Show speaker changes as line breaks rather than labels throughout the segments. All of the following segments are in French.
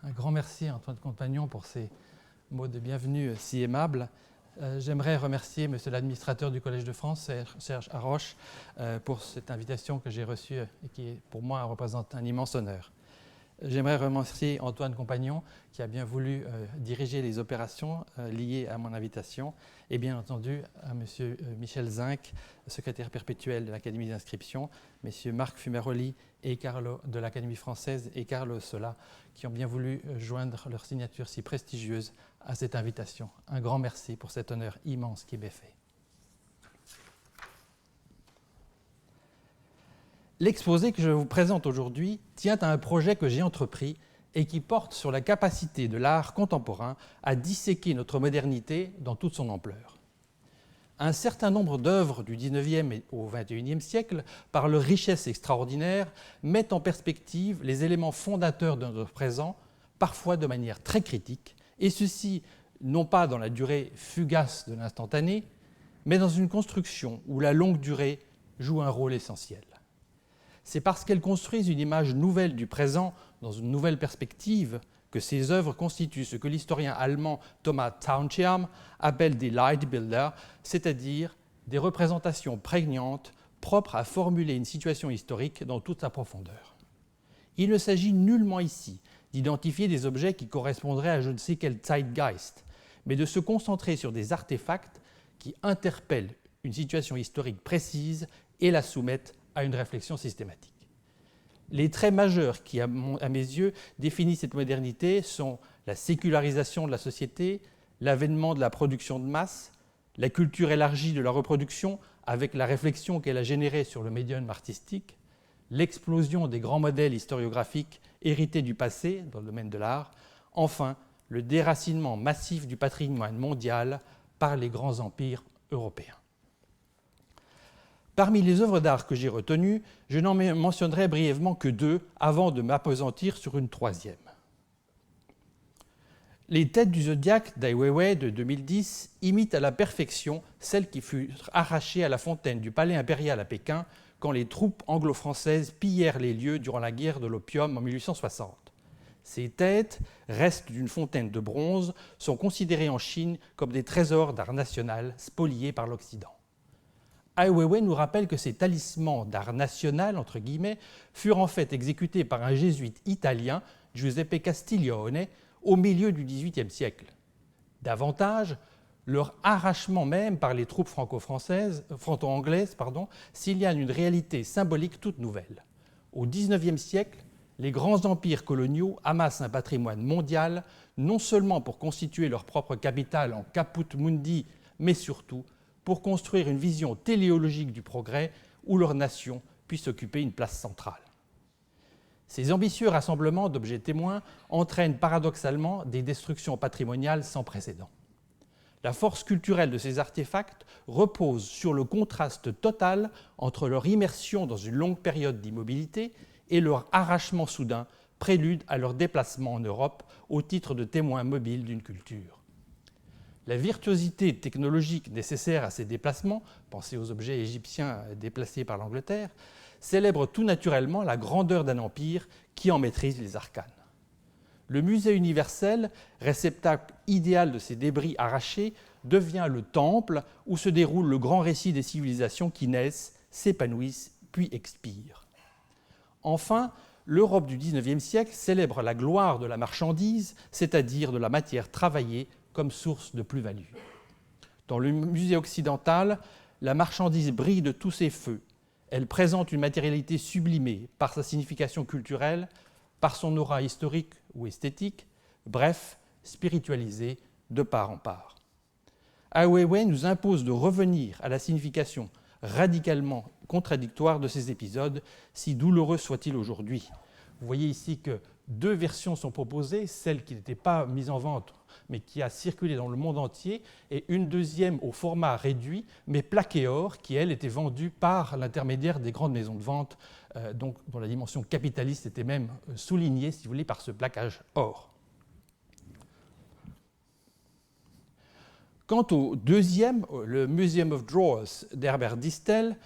Un grand merci à Antoine Compagnon pour ces mots de bienvenue si aimables. J'aimerais remercier Monsieur l'administrateur du Collège de France, Serge Haroche, pour cette invitation que j'ai reçue et qui, pour moi, représente un immense honneur. J'aimerais remercier Antoine Compagnon qui a bien voulu diriger les opérations liées à mon invitation et bien entendu à M. Michel Zinc, secrétaire perpétuel de l'Académie d'inscription, M. Marc Fumaroli et Carlo de l'Académie française et Carlo Sola qui ont bien voulu joindre leur signature si prestigieuse à cette invitation. Un grand merci pour cet honneur immense qui m'est fait. L'exposé que je vous présente aujourd'hui tient à un projet que j'ai entrepris et qui porte sur la capacité de l'art contemporain à disséquer notre modernité dans toute son ampleur. Un certain nombre d'œuvres du XIXe au XXIe siècle, par leur richesse extraordinaire, mettent en perspective les éléments fondateurs de notre présent, parfois de manière très critique, et ceci non pas dans la durée fugace de l'instantané, mais dans une construction où la longue durée joue un rôle essentiel. C'est parce qu'elles construisent une image nouvelle du présent dans une nouvelle perspective que ces œuvres constituent ce que l'historien allemand Thomas Taunschirm appelle des Leitbilder, c'est-à-dire des représentations prégnantes propres à formuler une situation historique dans toute sa profondeur. Il ne s'agit nullement ici d'identifier des objets qui correspondraient à je ne sais quel Zeitgeist, mais de se concentrer sur des artefacts qui interpellent une situation historique précise et la soumettent à une réflexion systématique. Les traits majeurs qui, à mes yeux, définissent cette modernité sont la sécularisation de la société, l'avènement de la production de masse, la culture élargie de la reproduction avec la réflexion qu'elle a générée sur le médium artistique, l'explosion des grands modèles historiographiques hérités du passé dans le domaine de l'art, enfin le déracinement massif du patrimoine mondial par les grands empires européens. Parmi les œuvres d'art que j'ai retenues, je n'en mentionnerai brièvement que deux avant de m'appesantir sur une troisième. Les Têtes du Zodiaque d'Ai Weiwei de 2010 imitent à la perfection celles qui furent arrachées à la fontaine du palais impérial à Pékin quand les troupes anglo-françaises pillèrent les lieux durant la guerre de l'opium en 1860. Ces têtes, restes d'une fontaine de bronze, sont considérées en Chine comme des trésors d'art national spoliés par l'Occident. Ai Weiwei nous rappelle que ces talismans d'art national, entre guillemets, furent en fait exécutés par un jésuite italien, Giuseppe Castiglione, au milieu du XVIIIe siècle. Davantage, leur arrachement même par les troupes franco-anglaises signale une réalité symbolique toute nouvelle. Au XIXe siècle, les grands empires coloniaux amassent un patrimoine mondial, non seulement pour constituer leur propre capitale en caput mundi, mais surtout pour construire une vision téléologique du progrès où leur nation puisse occuper une place centrale. Ces ambitieux rassemblements d'objets témoins entraînent paradoxalement des destructions patrimoniales sans précédent. La force culturelle de ces artefacts repose sur le contraste total entre leur immersion dans une longue période d'immobilité et leur arrachement soudain, prélude à leur déplacement en Europe au titre de témoins mobiles d'une culture. La virtuosité technologique nécessaire à ces déplacements, pensez aux objets égyptiens déplacés par l'Angleterre, célèbre tout naturellement la grandeur d'un empire qui en maîtrise les arcanes. Le musée universel, réceptacle idéal de ces débris arrachés, devient le temple où se déroule le grand récit des civilisations qui naissent, s'épanouissent, puis expirent. Enfin, l'Europe du XIXe siècle célèbre la gloire de la marchandise, c'est-à-dire de la matière travaillée comme source de plus-value. Dans le musée occidental, la marchandise brille de tous ses feux. Elle présente une matérialité sublimée par sa signification culturelle, par son aura historique ou esthétique, bref, spiritualisée de part en part. Ai Weiwei nous impose de revenir à la signification radicalement contradictoire de ces épisodes, si douloureux soient-ils aujourd'hui. Vous voyez ici que deux versions sont proposées, celle qui n'était pas mise en vente, mais qui a circulé dans le monde entier, et une deuxième au format réduit, mais plaquée or, qui, elle, était vendue par l'intermédiaire des grandes maisons de vente, donc, dont la dimension capitaliste était même soulignée, si vous voulez, par ce plaquage or. Quant au deuxième, le Museum of Drawers d'Herbert Distel,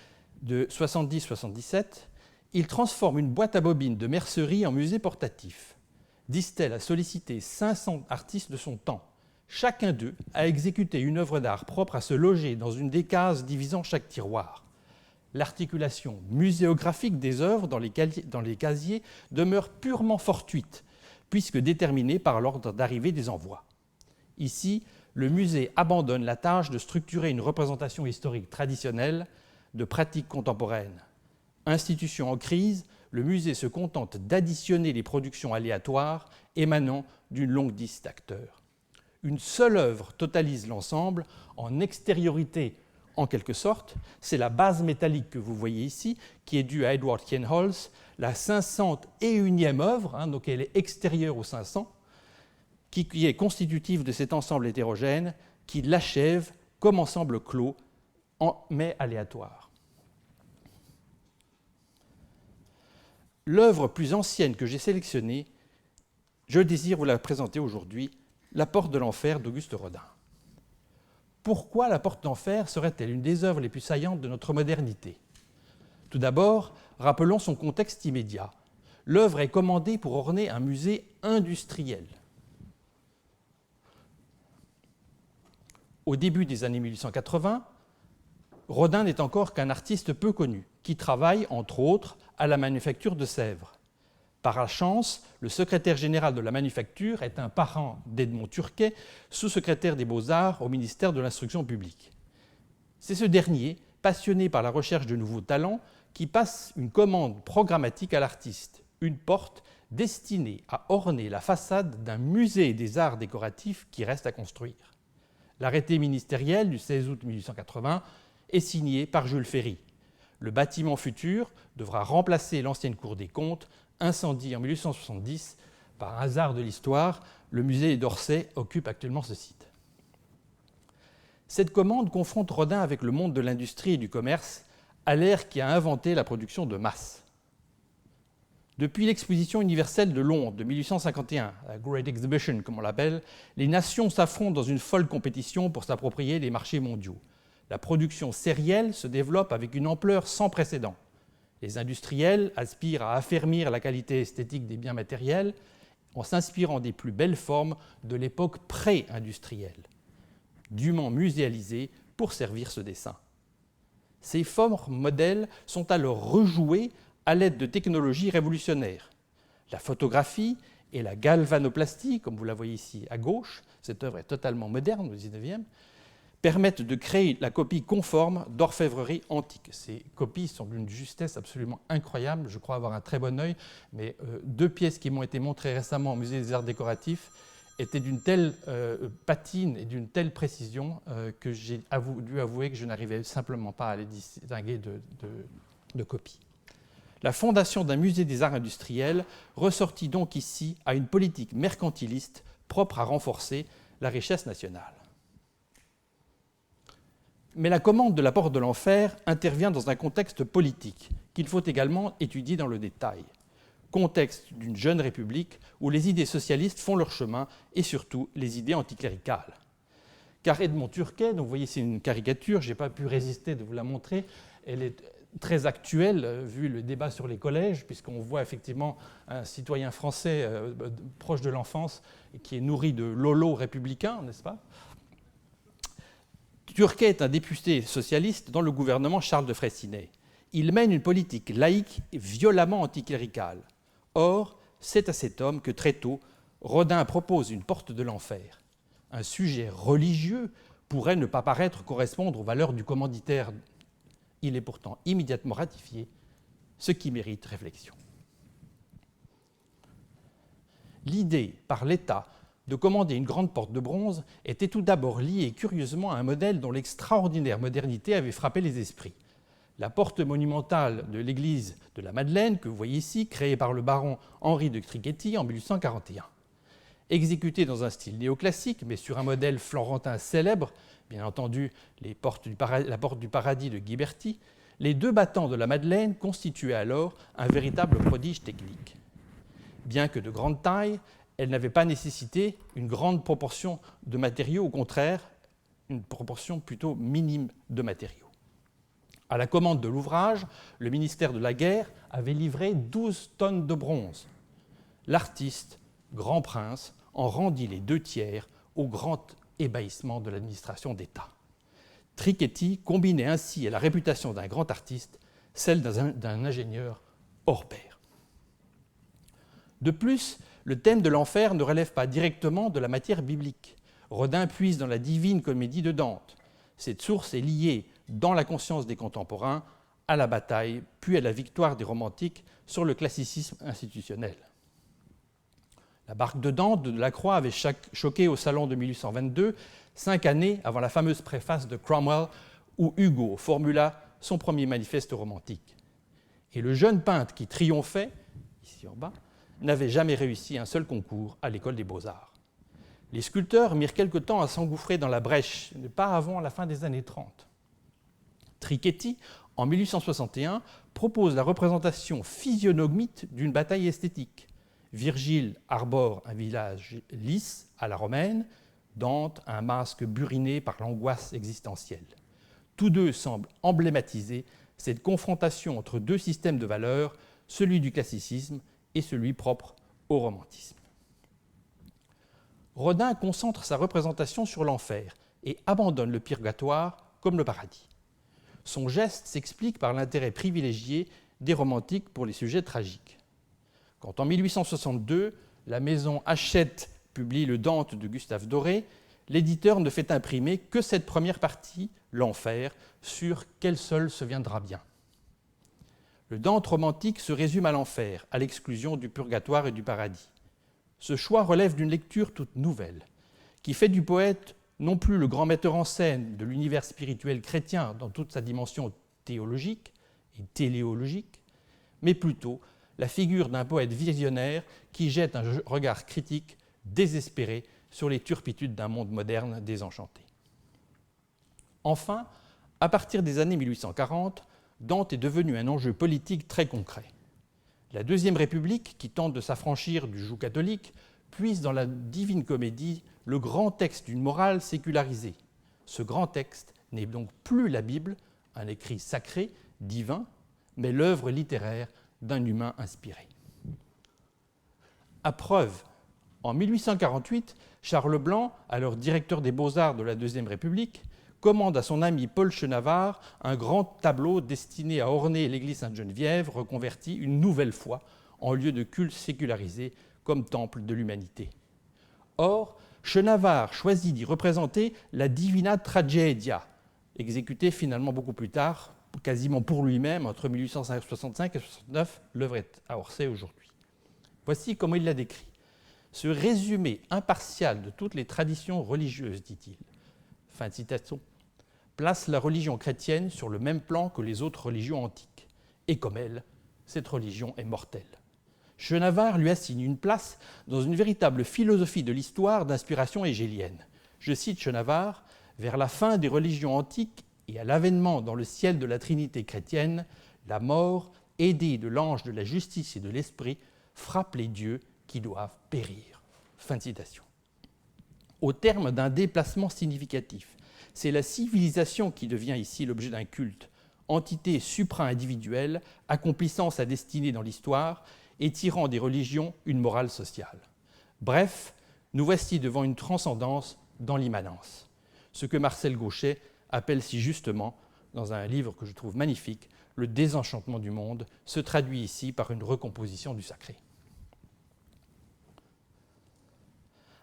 de 70-77, il transforme une boîte à bobines de mercerie en musée portatif. Distel a sollicité 500 artistes de son temps. Chacun d'eux a exécuté une œuvre d'art propre à se loger dans une des cases divisant chaque tiroir. L'articulation muséographique des œuvres dans les casiers demeure purement fortuite, puisque déterminée par l'ordre d'arrivée des envois. Ici, le musée abandonne la tâche de structurer une représentation historique traditionnelle de pratiques contemporaines. Institution en crise, le musée se contente d'additionner les productions aléatoires émanant d'une longue liste d'acteurs. Une seule œuvre totalise l'ensemble en extériorité, en quelque sorte. C'est la base métallique que vous voyez ici, qui est due à Edward Kienholz, la 501e œuvre, donc elle est extérieure aux 500, qui est constitutive de cet ensemble hétérogène, qui l'achève comme ensemble clos, mais aléatoire. L'œuvre plus ancienne que j'ai sélectionnée, je désire vous la présenter aujourd'hui, La Porte de l'Enfer d'Auguste Rodin. Pourquoi La Porte d'Enfer serait-elle une des œuvres les plus saillantes de notre modernité ? Tout d'abord, rappelons son contexte immédiat. L'œuvre est commandée pour orner un musée industriel. Au début des années 1880, Rodin n'est encore qu'un artiste peu connu, qui travaille, entre autres, à la manufacture de Sèvres. Par la chance, le secrétaire général de la manufacture est un parent d'Edmond Turquet, sous-secrétaire des Beaux-Arts au ministère de l'Instruction publique. C'est ce dernier, passionné par la recherche de nouveaux talents, qui passe une commande programmatique à l'artiste, une porte destinée à orner la façade d'un musée des arts décoratifs qui reste à construire. L'arrêté ministériel du 16 août 1880 est signé par Jules Ferry. Le bâtiment futur devra remplacer l'ancienne cour des comptes, incendiée en 1870. Par hasard de l'histoire, le musée d'Orsay occupe actuellement ce site. Cette commande confronte Rodin avec le monde de l'industrie et du commerce, à l'ère qui a inventé la production de masse. Depuis l'exposition universelle de Londres de 1851, la Great Exhibition comme on l'appelle, les nations s'affrontent dans une folle compétition pour s'approprier les marchés mondiaux. La production sérielle se développe avec une ampleur sans précédent. Les industriels aspirent à affermir la qualité esthétique des biens matériels en s'inspirant des plus belles formes de l'époque pré-industrielle, dûment muséalisées pour servir ce dessin. Ces formes modèles sont alors rejouées à l'aide de technologies révolutionnaires. La photographie et la galvanoplastie, comme vous la voyez ici à gauche, cette œuvre est totalement moderne au XIXe, permettent de créer la copie conforme d'orfèvrerie antique. Ces copies sont d'une justesse absolument incroyable, je crois avoir un très bon œil, mais deux pièces qui m'ont été montrées récemment au Musée des Arts Décoratifs étaient d'une telle patine et d'une telle précision que j'ai dû avouer que je n'arrivais simplement pas à les distinguer de copies. La fondation d'un musée des arts industriels ressortit donc ici à une politique mercantiliste propre à renforcer la richesse nationale. Mais la commande de la Porte de l'Enfer intervient dans un contexte politique qu'il faut également étudier dans le détail. Contexte d'une jeune république où les idées socialistes font leur chemin et surtout les idées anticléricales. Car Edmond Turquet, donc vous voyez c'est une caricature, je n'ai pas pu résister de vous la montrer, elle est très actuelle vu le débat sur les collèges, puisqu'on voit effectivement un citoyen français proche de l'enfance qui est nourri de lolo républicain, n'est-ce pas ? Turquet est un député socialiste dans le gouvernement Charles de Freycinet. Il mène une politique laïque et violemment anticléricale. Or, c'est à cet homme que très tôt, Rodin propose une porte de l'enfer. Un sujet religieux pourrait ne pas paraître correspondre aux valeurs du commanditaire. Il est pourtant immédiatement ratifié, ce qui mérite réflexion. L'idée par l'État de commander une grande porte de bronze était tout d'abord liée curieusement à un modèle dont l'extraordinaire modernité avait frappé les esprits. La porte monumentale de l'église de la Madeleine, que vous voyez ici, créée par le baron Henri de Trighetti en 1841. Exécutée dans un style néoclassique, mais sur un modèle florentin célèbre, bien entendu la porte du paradis de Ghiberti, les deux battants de la Madeleine constituaient alors un véritable prodige technique. Bien que de grande taille, elle n'avait pas nécessité une grande proportion de matériaux, au contraire, une proportion plutôt minime de matériaux. À la commande de l'ouvrage, le ministère de la Guerre avait livré 12 tonnes de bronze. L'artiste grand prince, en rendit les 2/3 au grand ébahissement de l'administration d'État. Trichetti combinait ainsi à la réputation d'un grand artiste celle d'un ingénieur hors pair. De plus, le thème de l'enfer ne relève pas directement de la matière biblique. Rodin puise dans la Divine Comédie de Dante. Cette source est liée, dans la conscience des contemporains, à la bataille, puis à la victoire des romantiques sur le classicisme institutionnel. La barque de Dante de Delacroix avait choqué au Salon de 1822, 5 années avant la fameuse préface de Cromwell, où Hugo formula son premier manifeste romantique. Et le jeune peintre qui triomphait, ici en bas, n'avait jamais réussi un seul concours à l'école des beaux-arts. Les sculpteurs mirent quelque temps à s'engouffrer dans la brèche, pas avant la fin des années 30. Trichetti, en 1861, propose la représentation physionomique d'une bataille esthétique. Virgile arbore un visage lisse à la romaine, Dante un masque buriné par l'angoisse existentielle. Tous deux semblent emblématiser cette confrontation entre deux systèmes de valeurs, celui du classicisme et celui propre au romantisme. Rodin concentre sa représentation sur l'enfer et abandonne le purgatoire comme le paradis. Son geste s'explique par l'intérêt privilégié des romantiques pour les sujets tragiques. Quand en 1862, la maison Hachette publie le Dante de Gustave Doré, l'éditeur ne fait imprimer que cette première partie, l'enfer, sur quel seul se viendra bien. Le Dante romantique se résume à l'enfer, à l'exclusion du purgatoire et du paradis. Ce choix relève d'une lecture toute nouvelle, qui fait du poète non plus le grand metteur en scène de l'univers spirituel chrétien dans toute sa dimension théologique et téléologique, mais plutôt la figure d'un poète visionnaire qui jette un regard critique, désespéré, sur les turpitudes d'un monde moderne désenchanté. Enfin, à partir des années 1840, Dante est devenu un enjeu politique très concret. La Deuxième République, qui tente de s'affranchir du joug catholique, puise dans la Divine Comédie le grand texte d'une morale sécularisée. Ce grand texte n'est donc plus la Bible, un écrit sacré, divin, mais l'œuvre littéraire d'un humain inspiré. À preuve, en 1848, Charles Blanc, alors directeur des Beaux-Arts de la Deuxième République, commande à son ami Paul Chenavard un grand tableau destiné à orner l'église Sainte-Geneviève, reconvertie une nouvelle fois en lieu de culte sécularisé comme temple de l'humanité. Or, Chenavard choisit d'y représenter la Divina Tragedia, exécutée finalement beaucoup plus tard, quasiment pour lui-même, entre 1865 et 1869. L'œuvre est à Orsay aujourd'hui. Voici comment il l'a décrit. Ce résumé impartial de toutes les traditions religieuses, dit-il, fin de citation, place la religion chrétienne sur le même plan que les autres religions antiques. Et comme elle, cette religion est mortelle. Chenavard lui assigne une place dans une véritable philosophie de l'histoire d'inspiration hégélienne. Je cite Chenavard, « Vers la fin des religions antiques et à l'avènement dans le ciel de la Trinité chrétienne, la mort, aidée de l'ange de la justice et de l'esprit, frappe les dieux qui doivent périr. » Fin de citation. Au terme d'un déplacement significatif, c'est la civilisation qui devient ici l'objet d'un culte, entité supra-individuelle, accomplissant sa destinée dans l'histoire et tirant des religions une morale sociale. Bref, nous voici devant une transcendance dans l'immanence. Ce que Marcel Gauchet appelle si justement, dans un livre que je trouve magnifique, le désenchantement du monde, se traduit ici par une recomposition du sacré.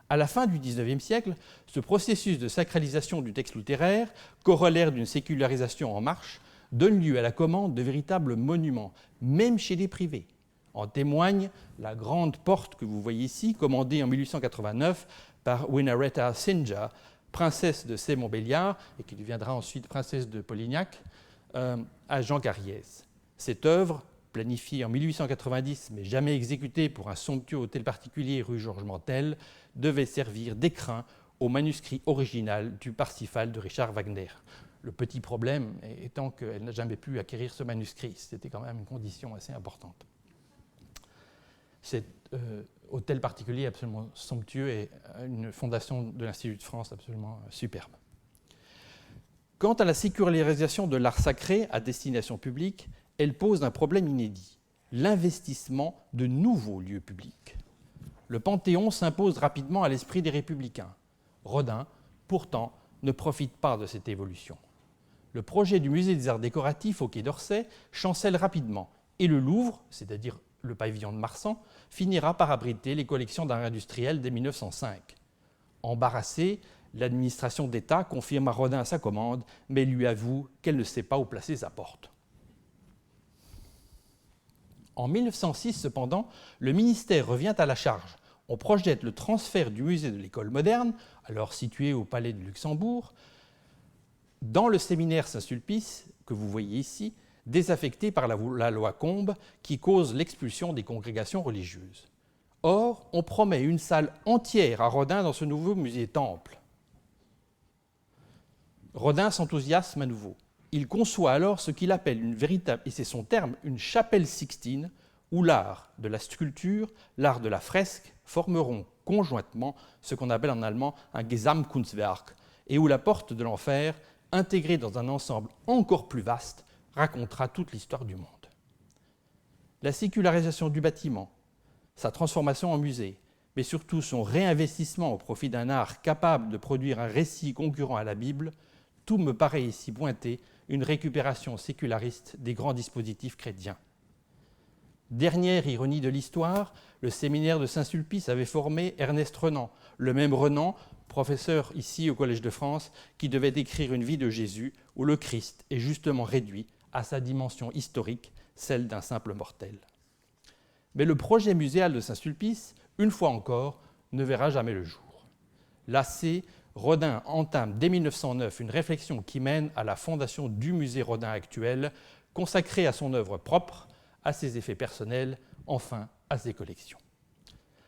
À la fin du XIXe siècle, ce processus de sacralisation du texte littéraire, corollaire d'une sécularisation en marche, donne lieu à la commande de véritables monuments, même chez les privés. En témoigne la grande porte que vous voyez ici, commandée en 1889 par Winaretta Sinja, princesse de Sey-Montbéliard, et qui deviendra ensuite princesse de Polignac, à Jean Carriès. Cette œuvre, planifiée en 1890 mais jamais exécutée pour un somptueux hôtel particulier rue Georges Mantel, devait servir d'écrin au manuscrit original du Parsifal de Richard Wagner. Le petit problème étant qu'elle n'a jamais pu acquérir ce manuscrit. C'était quand même une condition assez importante. Cet hôtel particulier absolument somptueux et une fondation de l'Institut de France absolument superbe. Quant à la sécularisation de l'art sacré à destination publique, elle pose un problème inédit, l'investissement de nouveaux lieux publics. le Panthéon s'impose rapidement à l'esprit des républicains. Rodin, pourtant, ne profite pas de cette évolution. Le projet du musée des arts décoratifs au Quai d'Orsay chancelle rapidement et le Louvre, c'est-à-dire le pavillon de Marsan, finira par abriter les collections d'art industriel dès 1905. Embarrassée, l'administration d'État confirme à Rodin sa commande, mais lui avoue qu'elle ne sait pas où placer sa porte. En 1906, cependant, le ministère revient à la charge. On projette le transfert du musée de l'École moderne, alors situé au Palais de Luxembourg, dans le séminaire Saint-Sulpice, que vous voyez ici, désaffecté par la loi Combes, qui cause l'expulsion des congrégations religieuses. Or, on promet une salle entière à Rodin dans ce nouveau musée-temple. Rodin s'enthousiasme à nouveau. Il conçoit alors ce qu'il appelle une véritable, et c'est son terme, une chapelle sixtine, où l'art de la sculpture, l'art de la fresque formeront conjointement ce qu'on appelle en allemand un Gesamtkunstwerk, et où la porte de l'enfer, intégrée dans un ensemble encore plus vaste, racontera toute l'histoire du monde. La sécularisation du bâtiment, sa transformation en musée, mais surtout son réinvestissement au profit d'un art capable de produire un récit concurrent à la Bible, tout me paraît ici pointer une récupération séculariste des grands dispositifs chrétiens. Dernière ironie de l'histoire, le séminaire de Saint-Sulpice avait formé Ernest Renan, le même Renan, professeur ici au Collège de France, qui devait écrire une vie de Jésus où le Christ est justement réduit à sa dimension historique, celle d'un simple mortel. Mais le projet muséal de Saint-Sulpice, une fois encore, ne verra jamais le jour. Lassé, Rodin entame dès 1909 une réflexion qui mène à la fondation du musée Rodin actuel, consacré à son œuvre propre, à ses effets personnels, enfin à ses collections.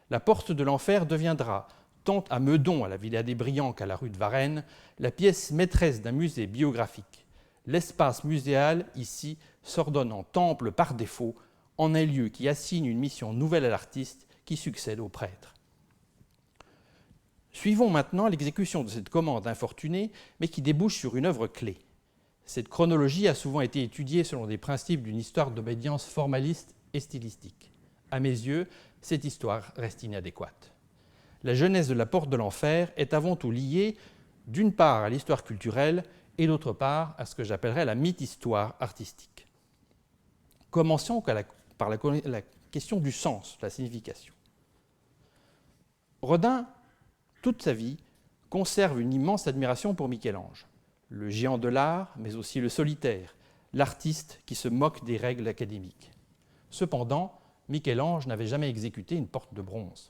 La porte de l'enfer deviendra, tant à Meudon, à la Villa des Brillants qu'à la rue de Varennes, la pièce maîtresse d'un musée biographique. L'espace muséal, ici, s'ordonne en temple par défaut, en un lieu qui assigne une mission nouvelle à l'artiste qui succède au prêtre. Suivons maintenant l'exécution de cette commande infortunée, mais qui débouche sur une œuvre clé. Cette chronologie a souvent été étudiée selon des principes d'une histoire d'obédience formaliste et stylistique. À mes yeux, cette histoire reste inadéquate. La genèse de la porte de l'enfer est avant tout liée, d'une part à l'histoire culturelle et d'autre part à ce que j'appellerais la mythe-histoire artistique. Commençons par la question du sens, de la signification. Rodin, toute sa vie, conserve une immense admiration pour Michel-Ange, le géant de l'art, mais aussi le solitaire, l'artiste qui se moque des règles académiques. Cependant, Michel-Ange n'avait jamais exécuté une porte de bronze.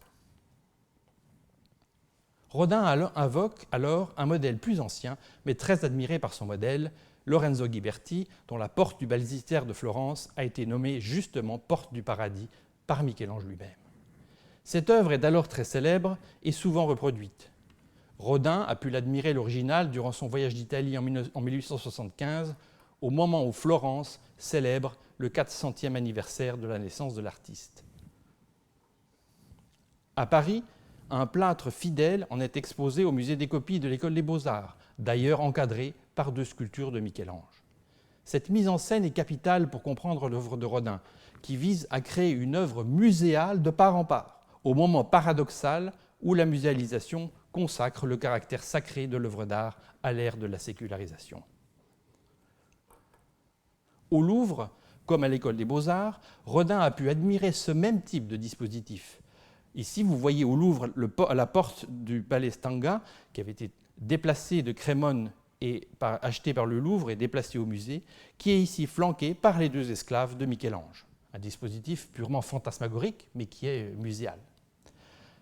Rodin invoque alors un modèle plus ancien, mais très admiré par son modèle, Lorenzo Ghiberti, dont la porte du baptistère de Florence a été nommée justement porte du paradis par Michel-Ange lui-même. Cette œuvre est alors très célèbre et souvent reproduite. Rodin a pu l'admirer l'original durant son voyage d'Italie en 1875, au moment où Florence célèbre le 400e anniversaire de la naissance de l'artiste. À Paris, un plâtre fidèle en est exposé au musée des copies de l'École des Beaux-Arts, d'ailleurs encadré par 2 sculptures de Michel-Ange. Cette mise en scène est capitale pour comprendre l'œuvre de Rodin, qui vise à créer une œuvre muséale de part en part, au moment paradoxal où la muséalisation consacre le caractère sacré de l'œuvre d'art à l'ère de la sécularisation. Au Louvre, comme à l'École des Beaux-Arts, Rodin a pu admirer ce même type de dispositif. Ici, vous voyez au Louvre la porte du palais Stanga, qui avait été déplacée de Crémone et achetée par le Louvre et déplacée au musée, qui est ici flanquée par les 2 esclaves de Michel-Ange. Un dispositif purement fantasmagorique, mais qui est muséal.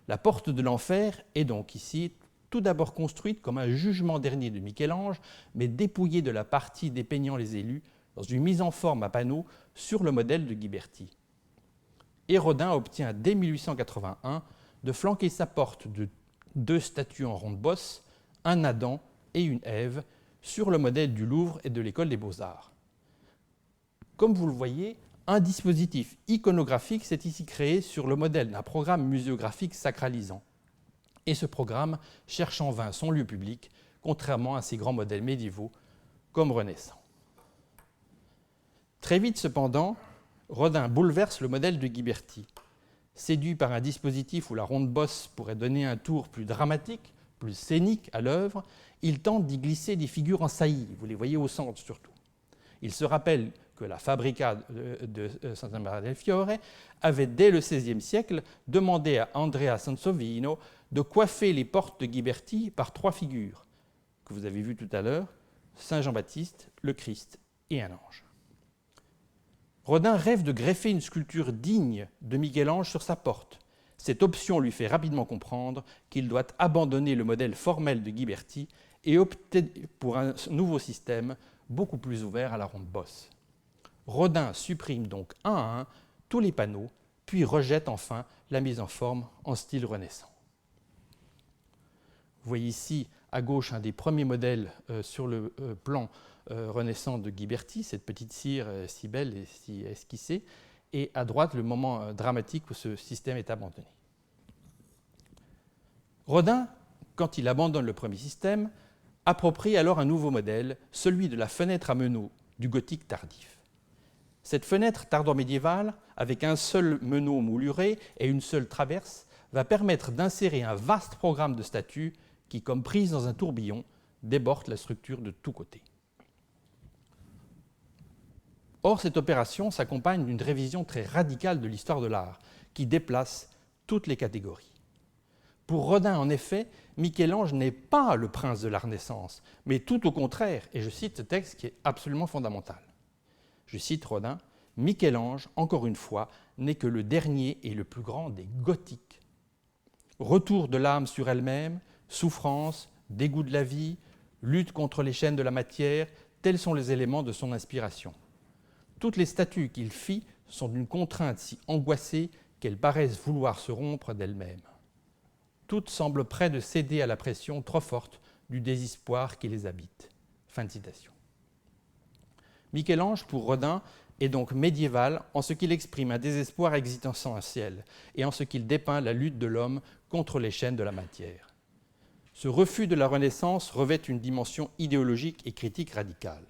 La porte de l'enfer est donc ici tout d'abord construite comme un jugement dernier de Michel-Ange, mais dépouillée de la partie dépeignant les élus dans une mise en forme à panneaux sur le modèle de Ghiberti. Et Rodin obtient dès 1881 de flanquer sa porte de 2 statues en ronde-bosse, un Adam et une Ève, sur le modèle du Louvre et de l'École des Beaux-Arts. Comme vous le voyez, un dispositif iconographique s'est ici créé sur le modèle d'un programme muséographique sacralisant. Et ce programme cherche en vain son lieu public, contrairement à ces grands modèles médiévaux comme renaissants. Très vite cependant, Rodin bouleverse le modèle de Ghiberti. Séduit par un dispositif où la ronde-bosse pourrait donner un tour plus dramatique, plus scénique à l'œuvre, il tente d'y glisser des figures en saillie, vous les voyez au centre surtout. Il se rappelle que la Fabrica de Santa Maria del Fiore avait, dès le XVIe siècle, demandé à Andrea Sansovino de coiffer les portes de Ghiberti par 3 figures, que vous avez vues tout à l'heure, Saint Jean-Baptiste, le Christ et un ange. Rodin rêve de greffer une sculpture digne de Michel-Ange sur sa porte. Cette option lui fait rapidement comprendre qu'il doit abandonner le modèle formel de Ghiberti et opter pour un nouveau système beaucoup plus ouvert à la ronde-bosse. Rodin supprime donc un à un tous les panneaux, puis rejette enfin la mise en forme en style renaissant. Vous voyez ici à gauche un des premiers modèles sur le plan renaissant de Ghiberti, cette petite cire si belle et si esquissée, et à droite le moment dramatique où ce système est abandonné. Rodin, quand il abandonne le premier système, approprie alors un nouveau modèle, celui de la fenêtre à meneaux du gothique tardif. Cette fenêtre tardo-médiévale, avec un seul meneau mouluré et une seule traverse, va permettre d'insérer un vaste programme de statues qui, comme prise dans un tourbillon, déborde la structure de tous côtés. Or, cette opération s'accompagne d'une révision très radicale de l'histoire de l'art, qui déplace toutes les catégories. Pour Rodin, en effet, Michel-Ange n'est pas le prince de la Renaissance, mais tout au contraire, et je cite ce texte qui est absolument fondamental. Je cite Rodin, « Michel-Ange, encore une fois, n'est que le dernier et le plus grand des gothiques. Retour de l'âme sur elle-même, souffrance, dégoût de la vie, lutte contre les chaînes de la matière, tels sont les éléments de son inspiration. Toutes les statues qu'il fit sont d'une contrainte si angoissée qu'elles paraissent vouloir se rompre d'elles-mêmes. Toutes semblent près de céder à la pression trop forte du désespoir qui les habite. » Fin de citation. Michel-Ange, pour Rodin, est donc médiéval en ce qu'il exprime un désespoir existentiel et en ce qu'il dépeint la lutte de l'homme contre les chaînes de la matière. Ce refus de la Renaissance revêt une dimension idéologique et critique radicale.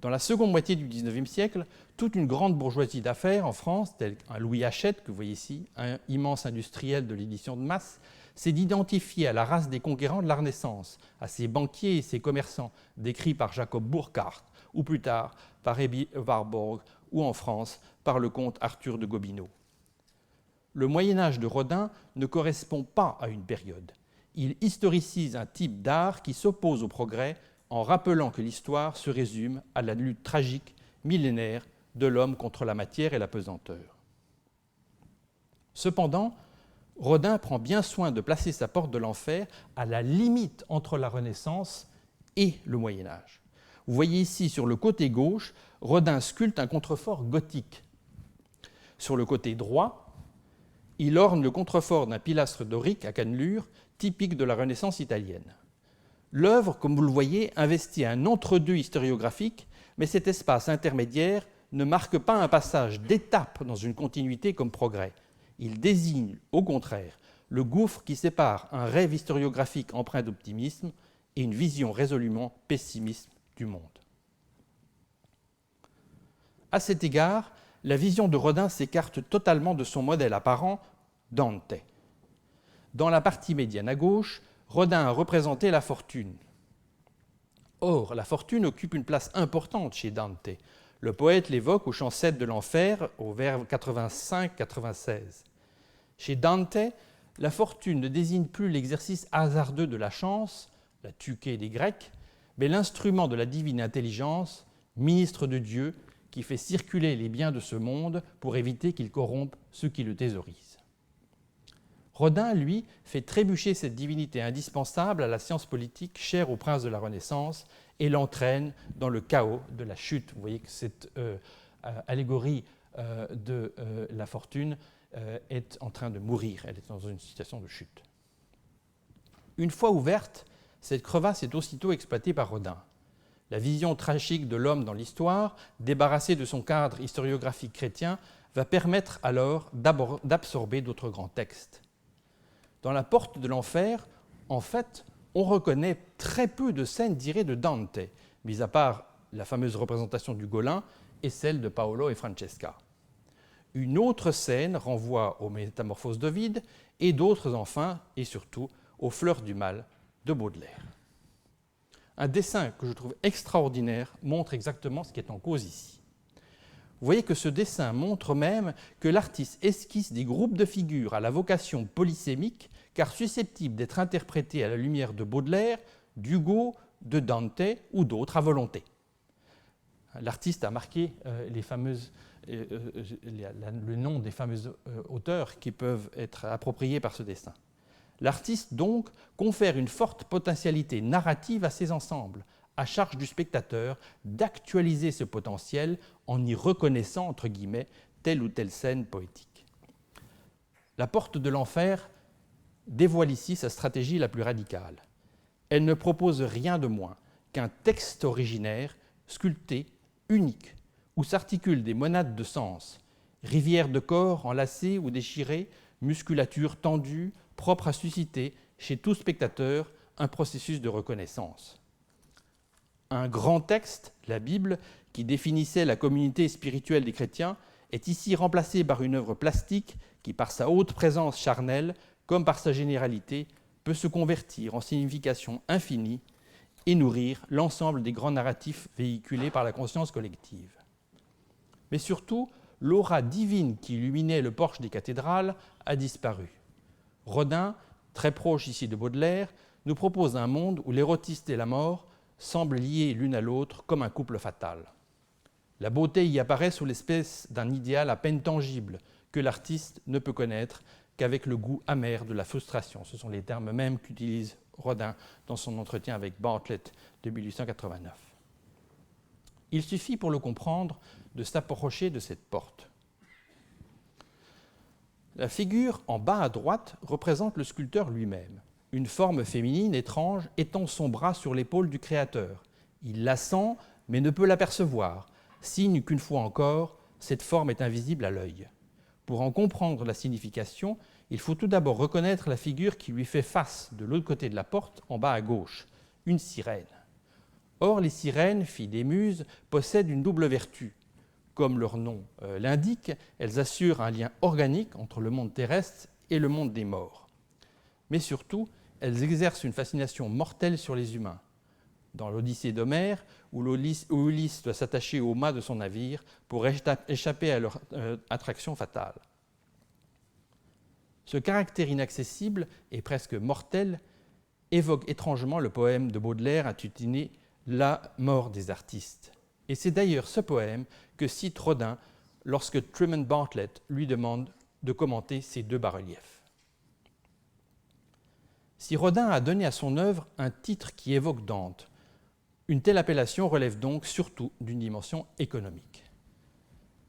Dans la seconde moitié du XIXe siècle, toute une grande bourgeoisie d'affaires en France, tel un Louis Hachette, que vous voyez ici, un immense industriel de l'édition de masse, s'est d'identifier à la race des conquérants de la Renaissance, à ses banquiers et ses commerçants, décrits par Jacob Burckhardt, ou plus tard par Ebi Warburg, ou en France par le comte Arthur de Gobineau. Le Moyen-Âge de Rodin ne correspond pas à une période. Il historicise un type d'art qui s'oppose au progrès en rappelant que l'histoire se résume à la lutte tragique, millénaire, de l'homme contre la matière et la pesanteur. Cependant, Rodin prend bien soin de placer sa porte de l'enfer à la limite entre la Renaissance et le Moyen-Âge. Vous voyez ici, sur le côté gauche, Rodin sculpte un contrefort gothique. Sur le côté droit, il orne le contrefort d'un pilastre dorique à cannelure, typique de la Renaissance italienne. L'œuvre, comme vous le voyez, investit un entre-deux historiographique, mais cet espace intermédiaire ne marque pas un passage d'étape dans une continuité comme progrès. Il désigne, au contraire, le gouffre qui sépare un rêve historiographique empreint d'optimisme et une vision résolument pessimiste du monde. À cet égard, la vision de Rodin s'écarte totalement de son modèle apparent, Dante. Dans la partie médiane à gauche, Rodin a représenté la fortune. Or, la fortune occupe une place importante chez Dante. Le poète l'évoque au chant 7 de l'Enfer, au vers 85-96. Chez Dante, la fortune ne désigne plus l'exercice hasardeux de la chance, la tuquée des Grecs, mais l'instrument de la divine intelligence, ministre de Dieu, qui fait circuler les biens de ce monde pour éviter qu'ils corrompent ceux qui le thésaurisent. Rodin, lui, fait trébucher cette divinité indispensable à la science politique chère aux princes de la Renaissance et l'entraîne dans le chaos de la chute. Vous voyez que cette allégorie de la fortune est en train de mourir, elle est dans une situation de chute. Une fois ouverte, cette crevasse est aussitôt exploitée par Rodin. La vision tragique de l'homme dans l'histoire, débarrassée de son cadre historiographique chrétien, va permettre alors d'absorber d'autres grands textes. Dans la porte de l'enfer, en fait, on reconnaît très peu de scènes tirées de Dante, mis à part la fameuse représentation du Golin et celle de Paolo et Francesca. Une autre scène renvoie aux Métamorphoses d'Ovide et d'autres enfin, et surtout, aux Fleurs du mal de Baudelaire. Un dessin que je trouve extraordinaire montre exactement ce qui est en cause ici. Vous voyez que ce dessin montre même que l'artiste esquisse des groupes de figures à la vocation polysémique, car susceptibles d'être interprétés à la lumière de Baudelaire, d'Hugo, de Dante ou d'autres à volonté. L'artiste a marqué le nom des fameux auteurs qui peuvent être appropriés par ce dessin. L'artiste, donc, confère une forte potentialité narrative à ces ensembles, à charge du spectateur d'actualiser ce potentiel en y reconnaissant, entre guillemets, telle ou telle scène poétique. La porte de l'enfer dévoile ici sa stratégie la plus radicale. Elle ne propose rien de moins qu'un texte originaire, sculpté, unique, où s'articulent des monades de sens, rivières de corps enlacés ou déchirés, musculature tendue, propre à susciter chez tout spectateur un processus de reconnaissance. Un grand texte, la Bible, qui définissait la communauté spirituelle des chrétiens, est ici remplacé par une œuvre plastique qui, par sa haute présence charnelle, comme par sa généralité, peut se convertir en signification infinie et nourrir l'ensemble des grands narratifs véhiculés par la conscience collective. Mais surtout, l'aura divine qui illuminait le porche des cathédrales a disparu. Rodin, très proche ici de Baudelaire, nous propose un monde où l'érotiste et la mort semblent liés l'une à l'autre comme un couple fatal. La beauté y apparaît sous l'espèce d'un idéal à peine tangible que l'artiste ne peut connaître qu'avec le goût amer de la frustration. Ce sont les termes mêmes qu'utilise Rodin dans son entretien avec Bartlett de 1889. Il suffit pour le comprendre de s'approcher de cette porte. La figure en bas à droite représente le sculpteur lui-même. Une forme féminine étrange étend son bras sur l'épaule du créateur. Il la sent, mais ne peut l'apercevoir, signe qu'une fois encore, cette forme est invisible à l'œil. Pour en comprendre la signification, il faut tout d'abord reconnaître la figure qui lui fait face de l'autre côté de la porte, en bas à gauche, une sirène. Or, les sirènes, filles des muses, possèdent une double vertu. Comme leur nom l'indique, elles assurent un lien organique entre le monde terrestre et le monde des morts. Mais surtout, elles exercent une fascination mortelle sur les humains. Dans l'Odyssée d'Homère, où Ulysse doit s'attacher au mât de son navire pour échapper à leur attraction fatale. Ce caractère inaccessible et presque mortel évoque étrangement le poème de Baudelaire intitulé « La mort des artistes ». Et c'est d'ailleurs ce poème que cite Rodin lorsque Truman Bartlett lui demande de commenter ces deux bas-reliefs. Si Rodin a donné à son œuvre un titre qui évoque Dante, une telle appellation relève donc surtout d'une dimension économique.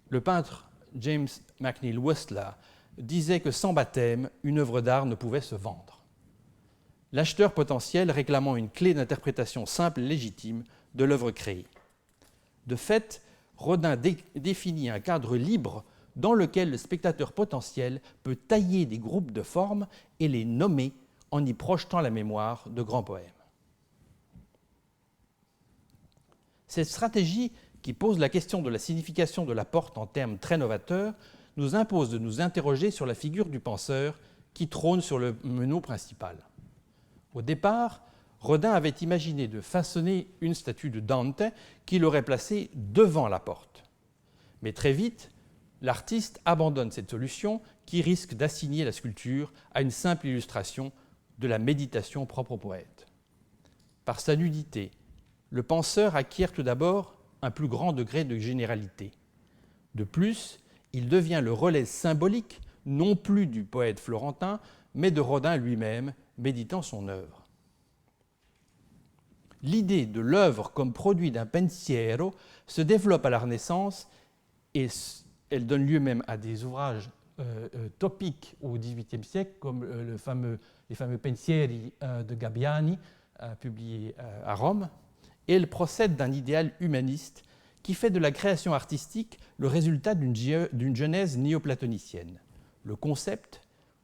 Le peintre James McNeill Whistler disait que sans baptême, une œuvre d'art ne pouvait se vendre. L'acheteur potentiel réclamant une clé d'interprétation simple et légitime de l'œuvre créée. De fait, Rodin définit un cadre libre dans lequel le spectateur potentiel peut tailler des groupes de formes et les nommer en y projetant la mémoire de grands poèmes. Cette stratégie, qui pose la question de la signification de la porte en termes très novateurs, nous impose de nous interroger sur la figure du penseur qui trône sur le meneau principal. Au départ, Rodin avait imaginé de façonner une statue de Dante qu'il aurait placée devant la porte. Mais très vite, l'artiste abandonne cette solution qui risque d'assigner la sculpture à une simple illustration de la méditation propre au poète. Par sa nudité, le penseur acquiert tout d'abord un plus grand degré de généralité. De plus, il devient le relais symbolique non plus du poète florentin, mais de Rodin lui-même, méditant son œuvre. L'idée de l'œuvre comme produit d'un pensiero se développe à la Renaissance et elle donne lieu même à des ouvrages topiques au XVIIIe siècle, comme les fameux Pensieri de Gabbiani, publiés à Rome. Et elle procède d'un idéal humaniste qui fait de la création artistique le résultat d'une genèse néoplatonicienne. Le concept,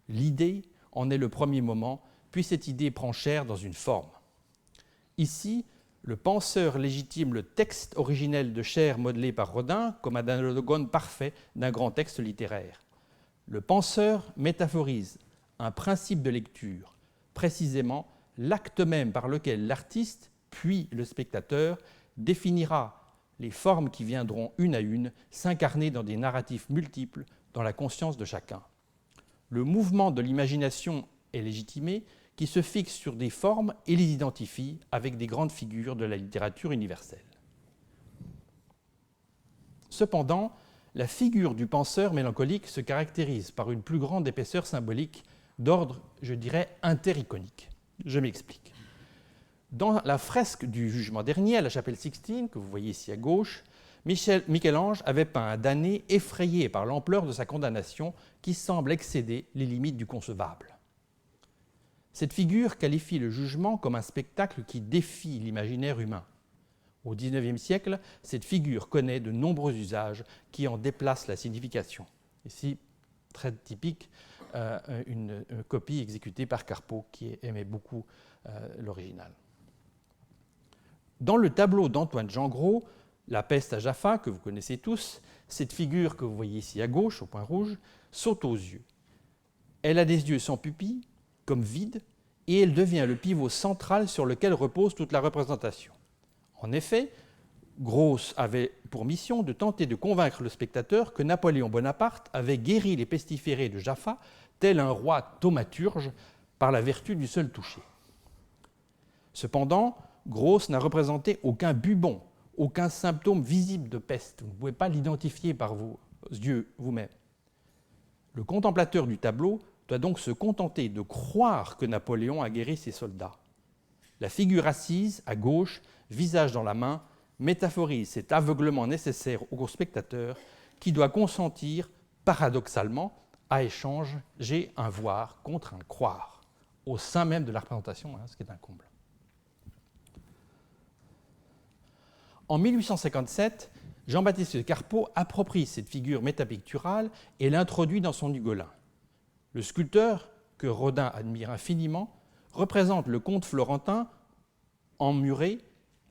l'idée, en est le premier moment, puis cette idée prend chair dans une forme. Ici, Le penseur légitime le texte originel de chair modelé par Rodin comme un analogue parfait d'un grand texte littéraire. Le penseur métaphorise un principe de lecture, précisément l'acte même par lequel l'artiste, puis le spectateur, définira les formes qui viendront une à une s'incarner dans des narratifs multiples dans la conscience de chacun. Le mouvement de l'imagination est légitimé, qui se fixe sur des formes et les identifie avec des grandes figures de la littérature universelle. Cependant, la figure du penseur mélancolique se caractérise par une plus grande épaisseur symbolique d'ordre, je dirais, intericonique. Je m'explique. Dans la fresque du Jugement dernier, à la chapelle Sixtine, que vous voyez ici à gauche, Michel-Ange avait peint un damné effrayé par l'ampleur de sa condamnation qui semble excéder les limites du concevable. Cette figure qualifie le jugement comme un spectacle qui défie l'imaginaire humain. Au XIXe siècle, cette figure connaît de nombreux usages qui en déplacent la signification. Ici, très typique, une copie exécutée par Carpeaux, qui aimait beaucoup l'original. Dans le tableau d'Antoine Gengros, La peste à Jaffa, que vous connaissez tous, cette figure que vous voyez ici à gauche, au point rouge, saute aux yeux. Elle a des yeux sans pupille, comme vides, et elle devient le pivot central sur lequel repose toute la représentation. En effet, Gros avait pour mission de tenter de convaincre le spectateur que Napoléon Bonaparte avait guéri les pestiférés de Jaffa, tel un roi thaumaturge, par la vertu du seul toucher. Cependant, Gros n'a représenté aucun bubon, aucun symptôme visible de peste. Vous ne pouvez pas l'identifier par vos yeux vous-même. Le contemplateur du tableau doit donc se contenter de croire que Napoléon a guéri ses soldats. La figure assise, à gauche, visage dans la main, métaphorise cet aveuglement nécessaire au spectateur qui doit consentir, paradoxalement, à échanger un voir contre un croire, au sein même de la représentation, ce qui est un comble. En 1857, Jean-Baptiste Carpeaux approprie cette figure métapicturale et l'introduit dans son Ugolin. Le sculpteur, que Rodin admire infiniment, représente le comte florentin emmuré,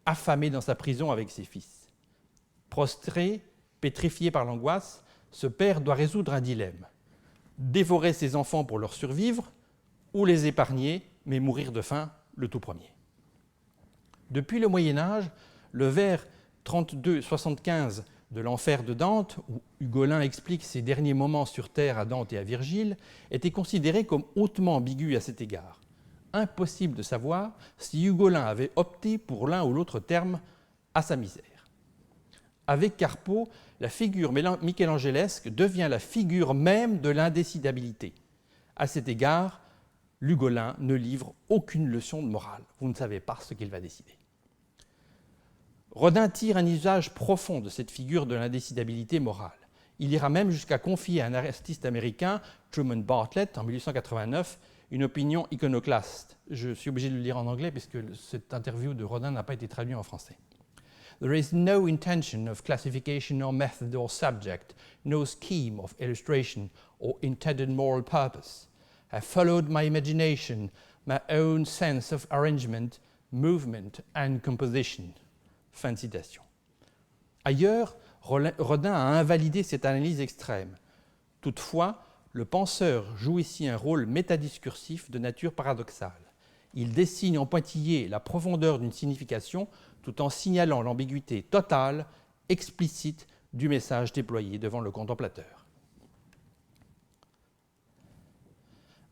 affamé dans sa prison avec ses fils. Prostré, pétrifié par l'angoisse, ce père doit résoudre un dilemme. Dévorer ses enfants pour leur survivre ou les épargner, mais mourir de faim le tout premier. Depuis le Moyen-Âge, le vers 32-75 de l'Enfer de Dante, où Ugolin explique ses derniers moments sur terre à Dante et à Virgile, était considéré comme hautement ambigu à cet égard. Impossible de savoir si Ugolin avait opté pour l'un ou l'autre terme à sa misère. Avec Carpeaux, la figure michelangelesque devient la figure même de l'indécidabilité. À cet égard, l'Ugolin ne livre aucune leçon de morale. Vous ne savez pas ce qu'il va décider. Rodin tire un usage profond de cette figure de l'indécidabilité morale. Il ira même jusqu'à confier à un artiste américain, Truman Bartlett, en 1889, une opinion iconoclaste. Je suis obligé de le lire en anglais puisque cette interview de Rodin n'a pas été traduite en français. There is no intention of classification or method or subject, no scheme of illustration or intended moral purpose. I followed my imagination, my own sense of arrangement, movement and composition. Fin de citation. Ailleurs, Rodin a invalidé cette analyse extrême. Toutefois, le penseur joue ici un rôle métadiscursif de nature paradoxale. Il dessine en pointillé la profondeur d'une signification tout en signalant l'ambiguïté totale, explicite du message déployé devant le contemplateur.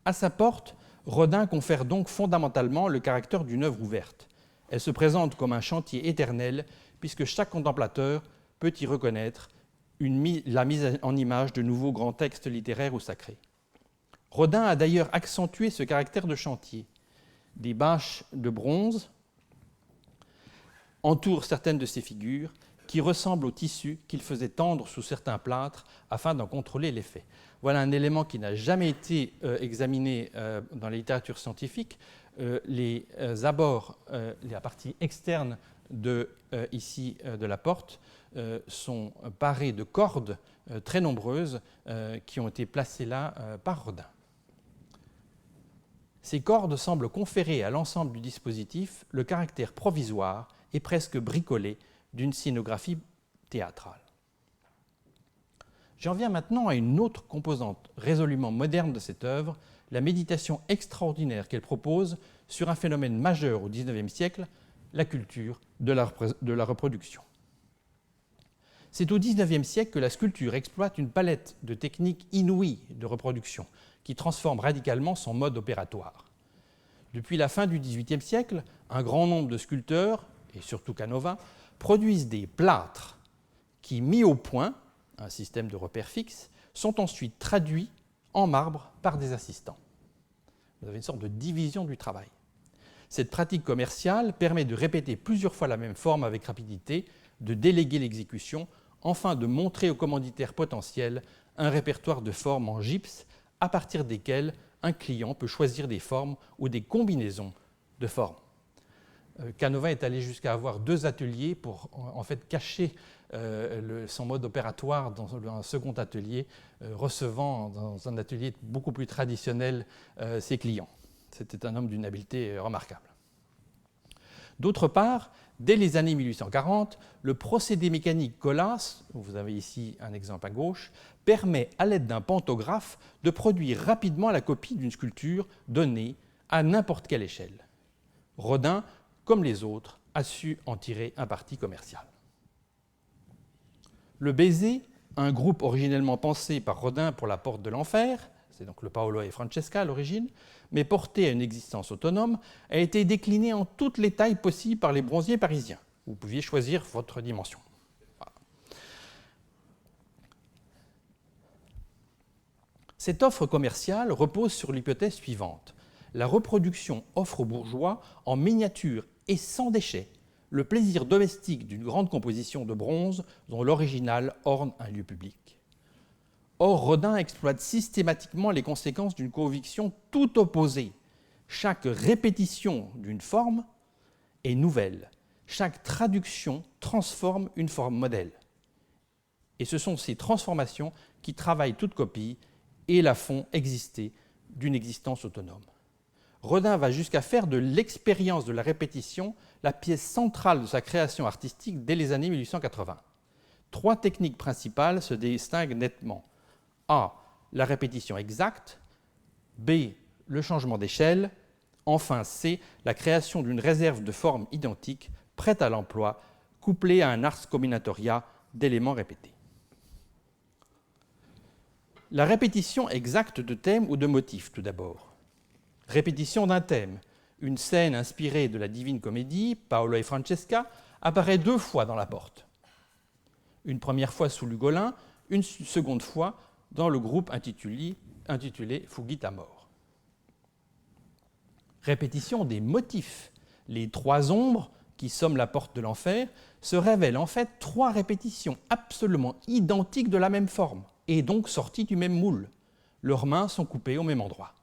À sa porte, Rodin confère donc fondamentalement le caractère d'une œuvre ouverte. Elle se présente comme un chantier éternel, puisque chaque contemplateur peut y reconnaître la mise en image de nouveaux grands textes littéraires ou sacrés. Rodin a d'ailleurs accentué ce caractère de chantier. Des bâches de bronze entourent certaines de ces figures, qui ressemblent au tissu qu'il faisait tendre sous certains plâtres afin d'en contrôler l'effet. Voilà un élément qui n'a jamais été examiné dans la littérature scientifique. Les abords, la partie externe de la porte, sont parés de cordes très nombreuses qui ont été placées là par Rodin. Ces cordes semblent conférer à l'ensemble du dispositif le caractère provisoire et presque bricolée d'une scénographie théâtrale. J'en viens maintenant à une autre composante résolument moderne de cette œuvre, la méditation extraordinaire qu'elle propose sur un phénomène majeur au XIXe siècle, la culture de la reproduction. C'est au XIXe siècle que la sculpture exploite une palette de techniques inouïes de reproduction qui transforme radicalement son mode opératoire. Depuis la fin du XVIIIe siècle, un grand nombre de sculpteurs, et surtout Canova, produisent des plâtres qui, mis au point, un système de repères fixes, sont ensuite traduits en marbre par des assistants. Vous avez une sorte de division du travail. Cette pratique commerciale permet de répéter plusieurs fois la même forme avec rapidité, de déléguer l'exécution, enfin de montrer aux commanditaires potentiels un répertoire de formes en gypse à partir desquelles un client peut choisir des formes ou des combinaisons de formes. Canova est allé jusqu'à avoir 2 ateliers pour en fait cacher son mode opératoire dans un second atelier, recevant dans un atelier beaucoup plus traditionnel ses clients. C'était un homme d'une habileté remarquable. D'autre part, dès les années 1840, le procédé mécanique Colas, vous avez ici un exemple à gauche, permet à l'aide d'un pantographe de produire rapidement la copie d'une sculpture donnée à n'importe quelle échelle. Rodin, comme les autres, a su en tirer un parti commercial. Le Baiser, un groupe originellement pensé par Rodin pour la Porte de l'Enfer, c'est donc le Paolo et Francesca à l'origine, mais porté à une existence autonome, a été décliné en toutes les tailles possibles par les bronziers parisiens. Vous pouviez choisir votre dimension. Voilà. Cette offre commerciale repose sur l'hypothèse suivante. La reproduction offre aux bourgeois, en miniature et sans déchets, le plaisir domestique d'une grande composition de bronze dont l'original orne un lieu public. Or, Rodin exploite systématiquement les conséquences d'une conviction tout opposée. Chaque répétition d'une forme est nouvelle. Chaque traduction transforme une forme modèle. Et ce sont ces transformations qui travaillent toute copie et la font exister d'une existence autonome. Rodin va jusqu'à faire de l'expérience de la répétition la pièce centrale de sa création artistique dès les années 1880. 3 techniques principales se distinguent nettement. A. La répétition exacte. B. Le changement d'échelle. Enfin, C. La création d'une réserve de formes identiques, prête à l'emploi, couplée à un ars combinatoria d'éléments répétés. La répétition exacte de thèmes ou de motifs, tout d'abord. Répétition d'un thème. Une scène inspirée de la Divine Comédie, Paolo et Francesca, apparaît 2 fois dans la Porte. Une première fois sous l'Ugolin, une seconde fois dans le groupe intitulé Fugit mort. Répétition des motifs. Les 3 ombres qui somment la Porte de l'Enfer se révèlent en fait 3 répétitions absolument identiques de la même forme et donc sorties du même moule. Leurs mains sont coupées au même endroit.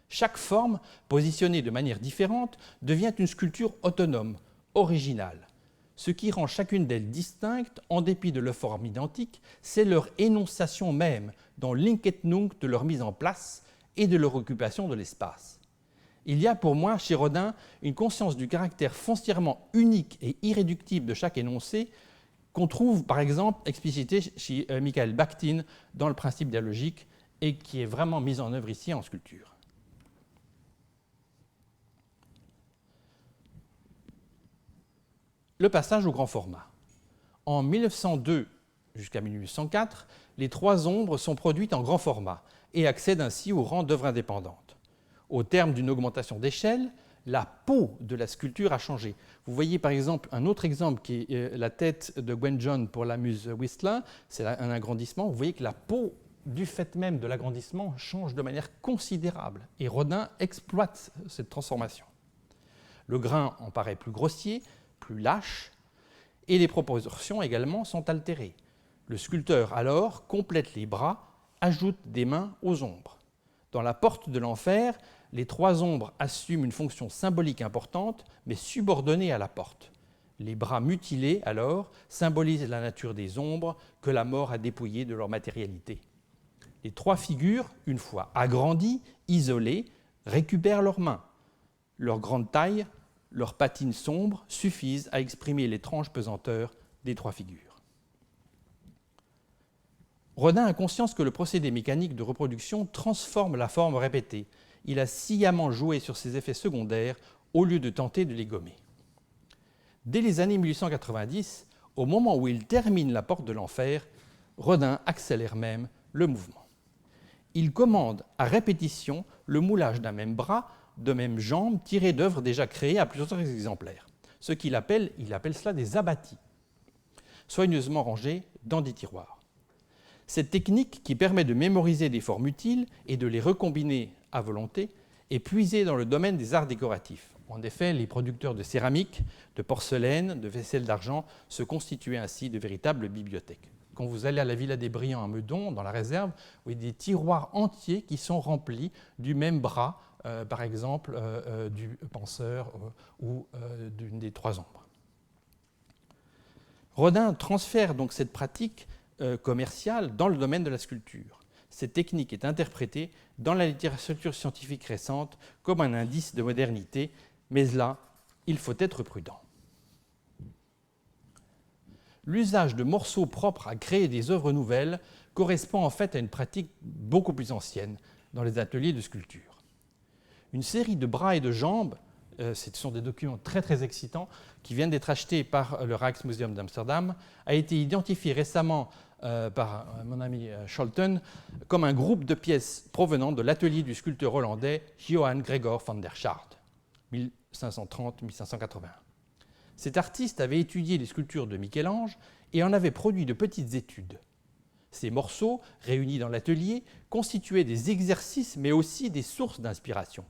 Chaque forme, positionnée de manière différente, devient une sculpture autonome, originale. Ce qui rend chacune d'elles distincte, en dépit de leurs formes identiques, c'est leur énonciation même, dans l'Inc et Nunc de leur mise en place et de leur occupation de l'espace. Il y a pour moi, chez Rodin, une conscience du caractère foncièrement unique et irréductible de chaque énoncé, qu'on trouve par exemple explicité chez Michael Bakhtin dans le principe dialogique et qui est vraiment mis en œuvre ici en sculpture. Le passage au grand format. En 1902 jusqu'à 1804, les 3 ombres sont produites en grand format et accèdent ainsi au rang d'œuvre indépendante. Au terme d'une augmentation d'échelle, la peau de la sculpture a changé. Vous voyez par exemple un autre exemple qui est la tête de Gwen John pour la muse Whistler, c'est un agrandissement. Vous voyez que la peau, du fait même de l'agrandissement, change de manière considérable et Rodin exploite cette transformation. Le grain en paraît plus grossier, plus lâche, et les proportions également sont altérées. Le sculpteur alors complète les bras, ajoute des mains aux ombres. Dans la Porte de l'Enfer, les 3 ombres assument une fonction symbolique importante, mais subordonnée à la porte. Les bras mutilés, alors, symbolisent la nature des ombres que la mort a dépouillées de leur matérialité. Les 3 figures, une fois agrandies, isolées, récupèrent leurs mains. Leur grande taille Leurs patines sombres suffisent à exprimer l'étrange pesanteur des trois figures. Rodin a conscience que le procédé mécanique de reproduction transforme la forme répétée. Il a sciemment joué sur ses effets secondaires au lieu de tenter de les gommer. Dès les années 1890, au moment où il termine La Porte de l'Enfer, Rodin accélère même le mouvement. Il commande à répétition le moulage d'un même bras, de même jambe, tiré d'œuvres déjà créées à plusieurs exemplaires. Ce qu'il appelle cela des abattis, soigneusement rangés dans des tiroirs. Cette technique, qui permet de mémoriser des formes utiles et de les recombiner à volonté, est puisée dans le domaine des arts décoratifs. En effet, les producteurs de céramique, de porcelaine, de vaisselle d'argent se constituaient ainsi de véritables bibliothèques. Quand vous allez à la Villa des Brians à Meudon, dans la réserve, vous voyez des tiroirs entiers qui sont remplis du même bras, par exemple du penseur ou d'une des trois ombres. Rodin transfère donc cette pratique commerciale dans le domaine de la sculpture. Cette technique est interprétée dans la littérature scientifique récente comme un indice de modernité, mais là, il faut être prudent. L'usage de morceaux propres à créer des œuvres nouvelles correspond en fait à une pratique beaucoup plus ancienne dans les ateliers de sculpture. Une série de bras et de jambes, ce sont des documents très très excitants qui viennent d'être achetés par le Rijksmuseum d'Amsterdam, a été identifié récemment par mon ami Scholten comme un groupe de pièces provenant de l'atelier du sculpteur hollandais Johan Gregor van der Schaart, 1530-1581. Cet artiste avait étudié les sculptures de Michel-Ange et en avait produit de petites études. Ces morceaux, réunis dans l'atelier, constituaient des exercices mais aussi des sources d'inspiration.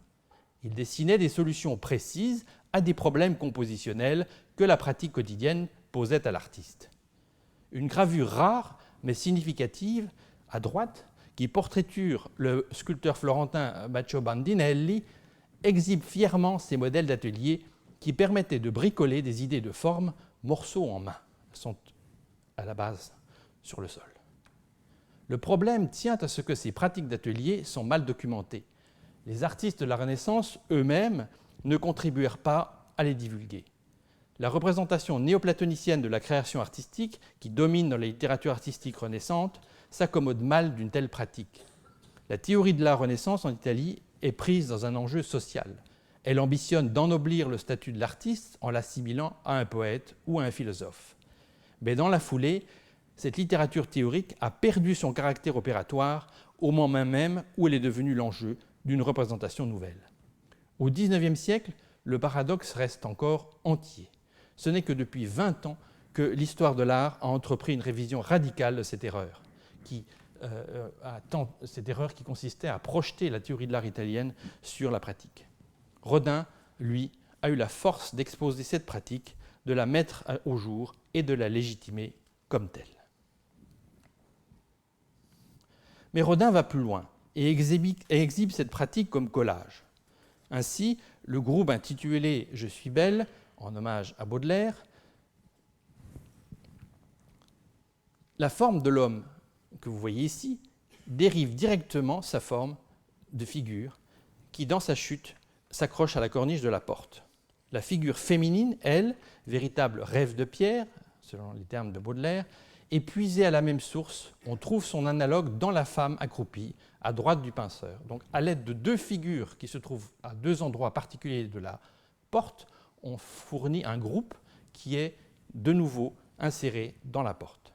Il dessinait des solutions précises à des problèmes compositionnels que la pratique quotidienne posait à l'artiste. Une gravure rare mais significative, à droite, qui portraiture le sculpteur florentin Baccio Bandinelli, exhibe fièrement ces modèles d'atelier qui permettaient de bricoler des idées de forme morceaux en main. Elles sont à la base sur le sol. Le problème tient à ce que ces pratiques d'atelier sont mal documentées. Les artistes de la Renaissance eux-mêmes ne contribuèrent pas à les divulguer. La représentation néoplatonicienne de la création artistique, qui domine dans la littérature artistique renaissante, s'accommode mal d'une telle pratique. La théorie de la Renaissance en Italie est prise dans un enjeu social. Elle ambitionne d'ennoblir le statut de l'artiste en l'assimilant à un poète ou à un philosophe. Mais dans la foulée, cette littérature théorique a perdu son caractère opératoire au moment même où elle est devenue l'enjeu d'une représentation nouvelle. Au XIXe siècle, le paradoxe reste encore entier. Ce n'est que depuis 20 ans que l'histoire de l'art a entrepris une révision radicale de cette erreur, cette erreur qui consistait à projeter la théorie de l'art italienne sur la pratique. Rodin, lui, a eu la force d'exposer cette pratique, de la mettre au jour et de la légitimer comme telle. Mais Rodin va plus loin et exhibe cette pratique comme collage. Ainsi, le groupe intitulé « Je suis belle », en hommage à Baudelaire, la forme de l'homme que vous voyez ici dérive directement sa forme de figure qui, dans sa chute, s'accroche à la corniche de la porte. La figure féminine, elle, véritable rêve de pierre, selon les termes de Baudelaire, est puisée à la même source. On trouve son analogue dans la femme accroupie, à droite du pinceur. Donc, à l'aide de deux figures qui se trouvent à deux endroits particuliers de la porte, on fournit un groupe qui est de nouveau inséré dans la porte.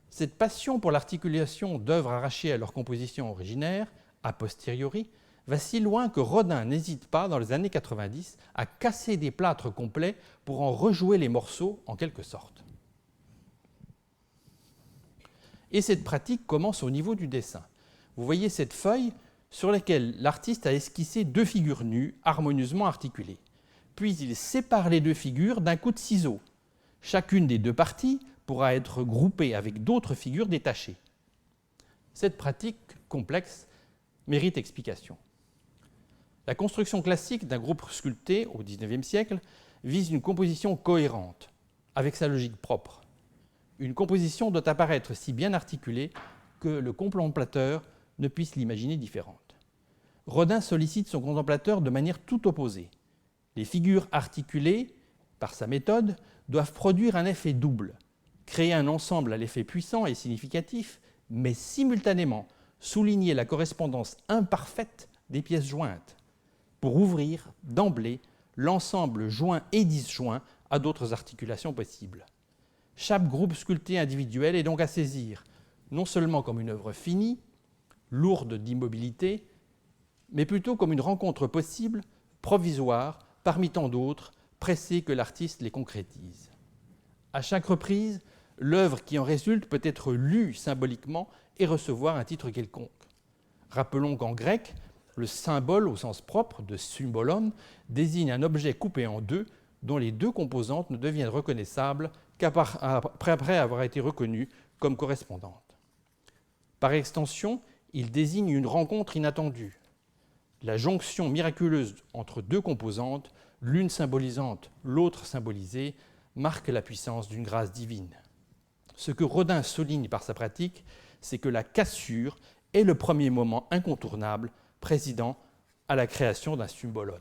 Cette passion pour l'articulation d'œuvres arrachées à leur composition originaire, a posteriori, va si loin que Rodin n'hésite pas, dans les années 90, à casser des plâtres complets pour en rejouer les morceaux en quelque sorte. Et cette pratique commence au niveau du dessin. Vous voyez cette feuille sur laquelle l'artiste a esquissé deux figures nues, harmonieusement articulées. Puis il sépare les deux figures d'un coup de ciseau. Chacune des deux parties pourra être groupée avec d'autres figures détachées. Cette pratique complexe mérite explication. La construction classique d'un groupe sculpté au XIXe siècle vise une composition cohérente, avec sa logique propre. Une composition doit apparaître si bien articulée que le contemplateur ne puisse l'imaginer différente. Rodin sollicite son contemplateur de manière tout opposée. Les figures articulées, par sa méthode, doivent produire un effet double, créer un ensemble à l'effet puissant et significatif, mais simultanément souligner la correspondance imparfaite des pièces jointes, pour ouvrir d'emblée l'ensemble joint et disjoint à d'autres articulations possibles. Chaque groupe sculpté individuel est donc à saisir, non seulement comme une œuvre finie, lourde d'immobilité, mais plutôt comme une rencontre possible, provisoire, parmi tant d'autres, pressée que l'artiste les concrétise. À chaque reprise, l'œuvre qui en résulte peut être lue symboliquement et recevoir un titre quelconque. Rappelons qu'en grec, le symbole au sens propre de symbolon désigne un objet coupé en deux dont les deux composantes ne deviennent reconnaissables qu'après avoir été reconnues comme correspondantes. Par extension, il désigne une rencontre inattendue, la jonction miraculeuse entre deux composantes, l'une symbolisante, l'autre symbolisée, marque la puissance d'une grâce divine. Ce que Rodin souligne par sa pratique, c'est que la cassure est le premier moment incontournable présidant à la création d'un symbolon.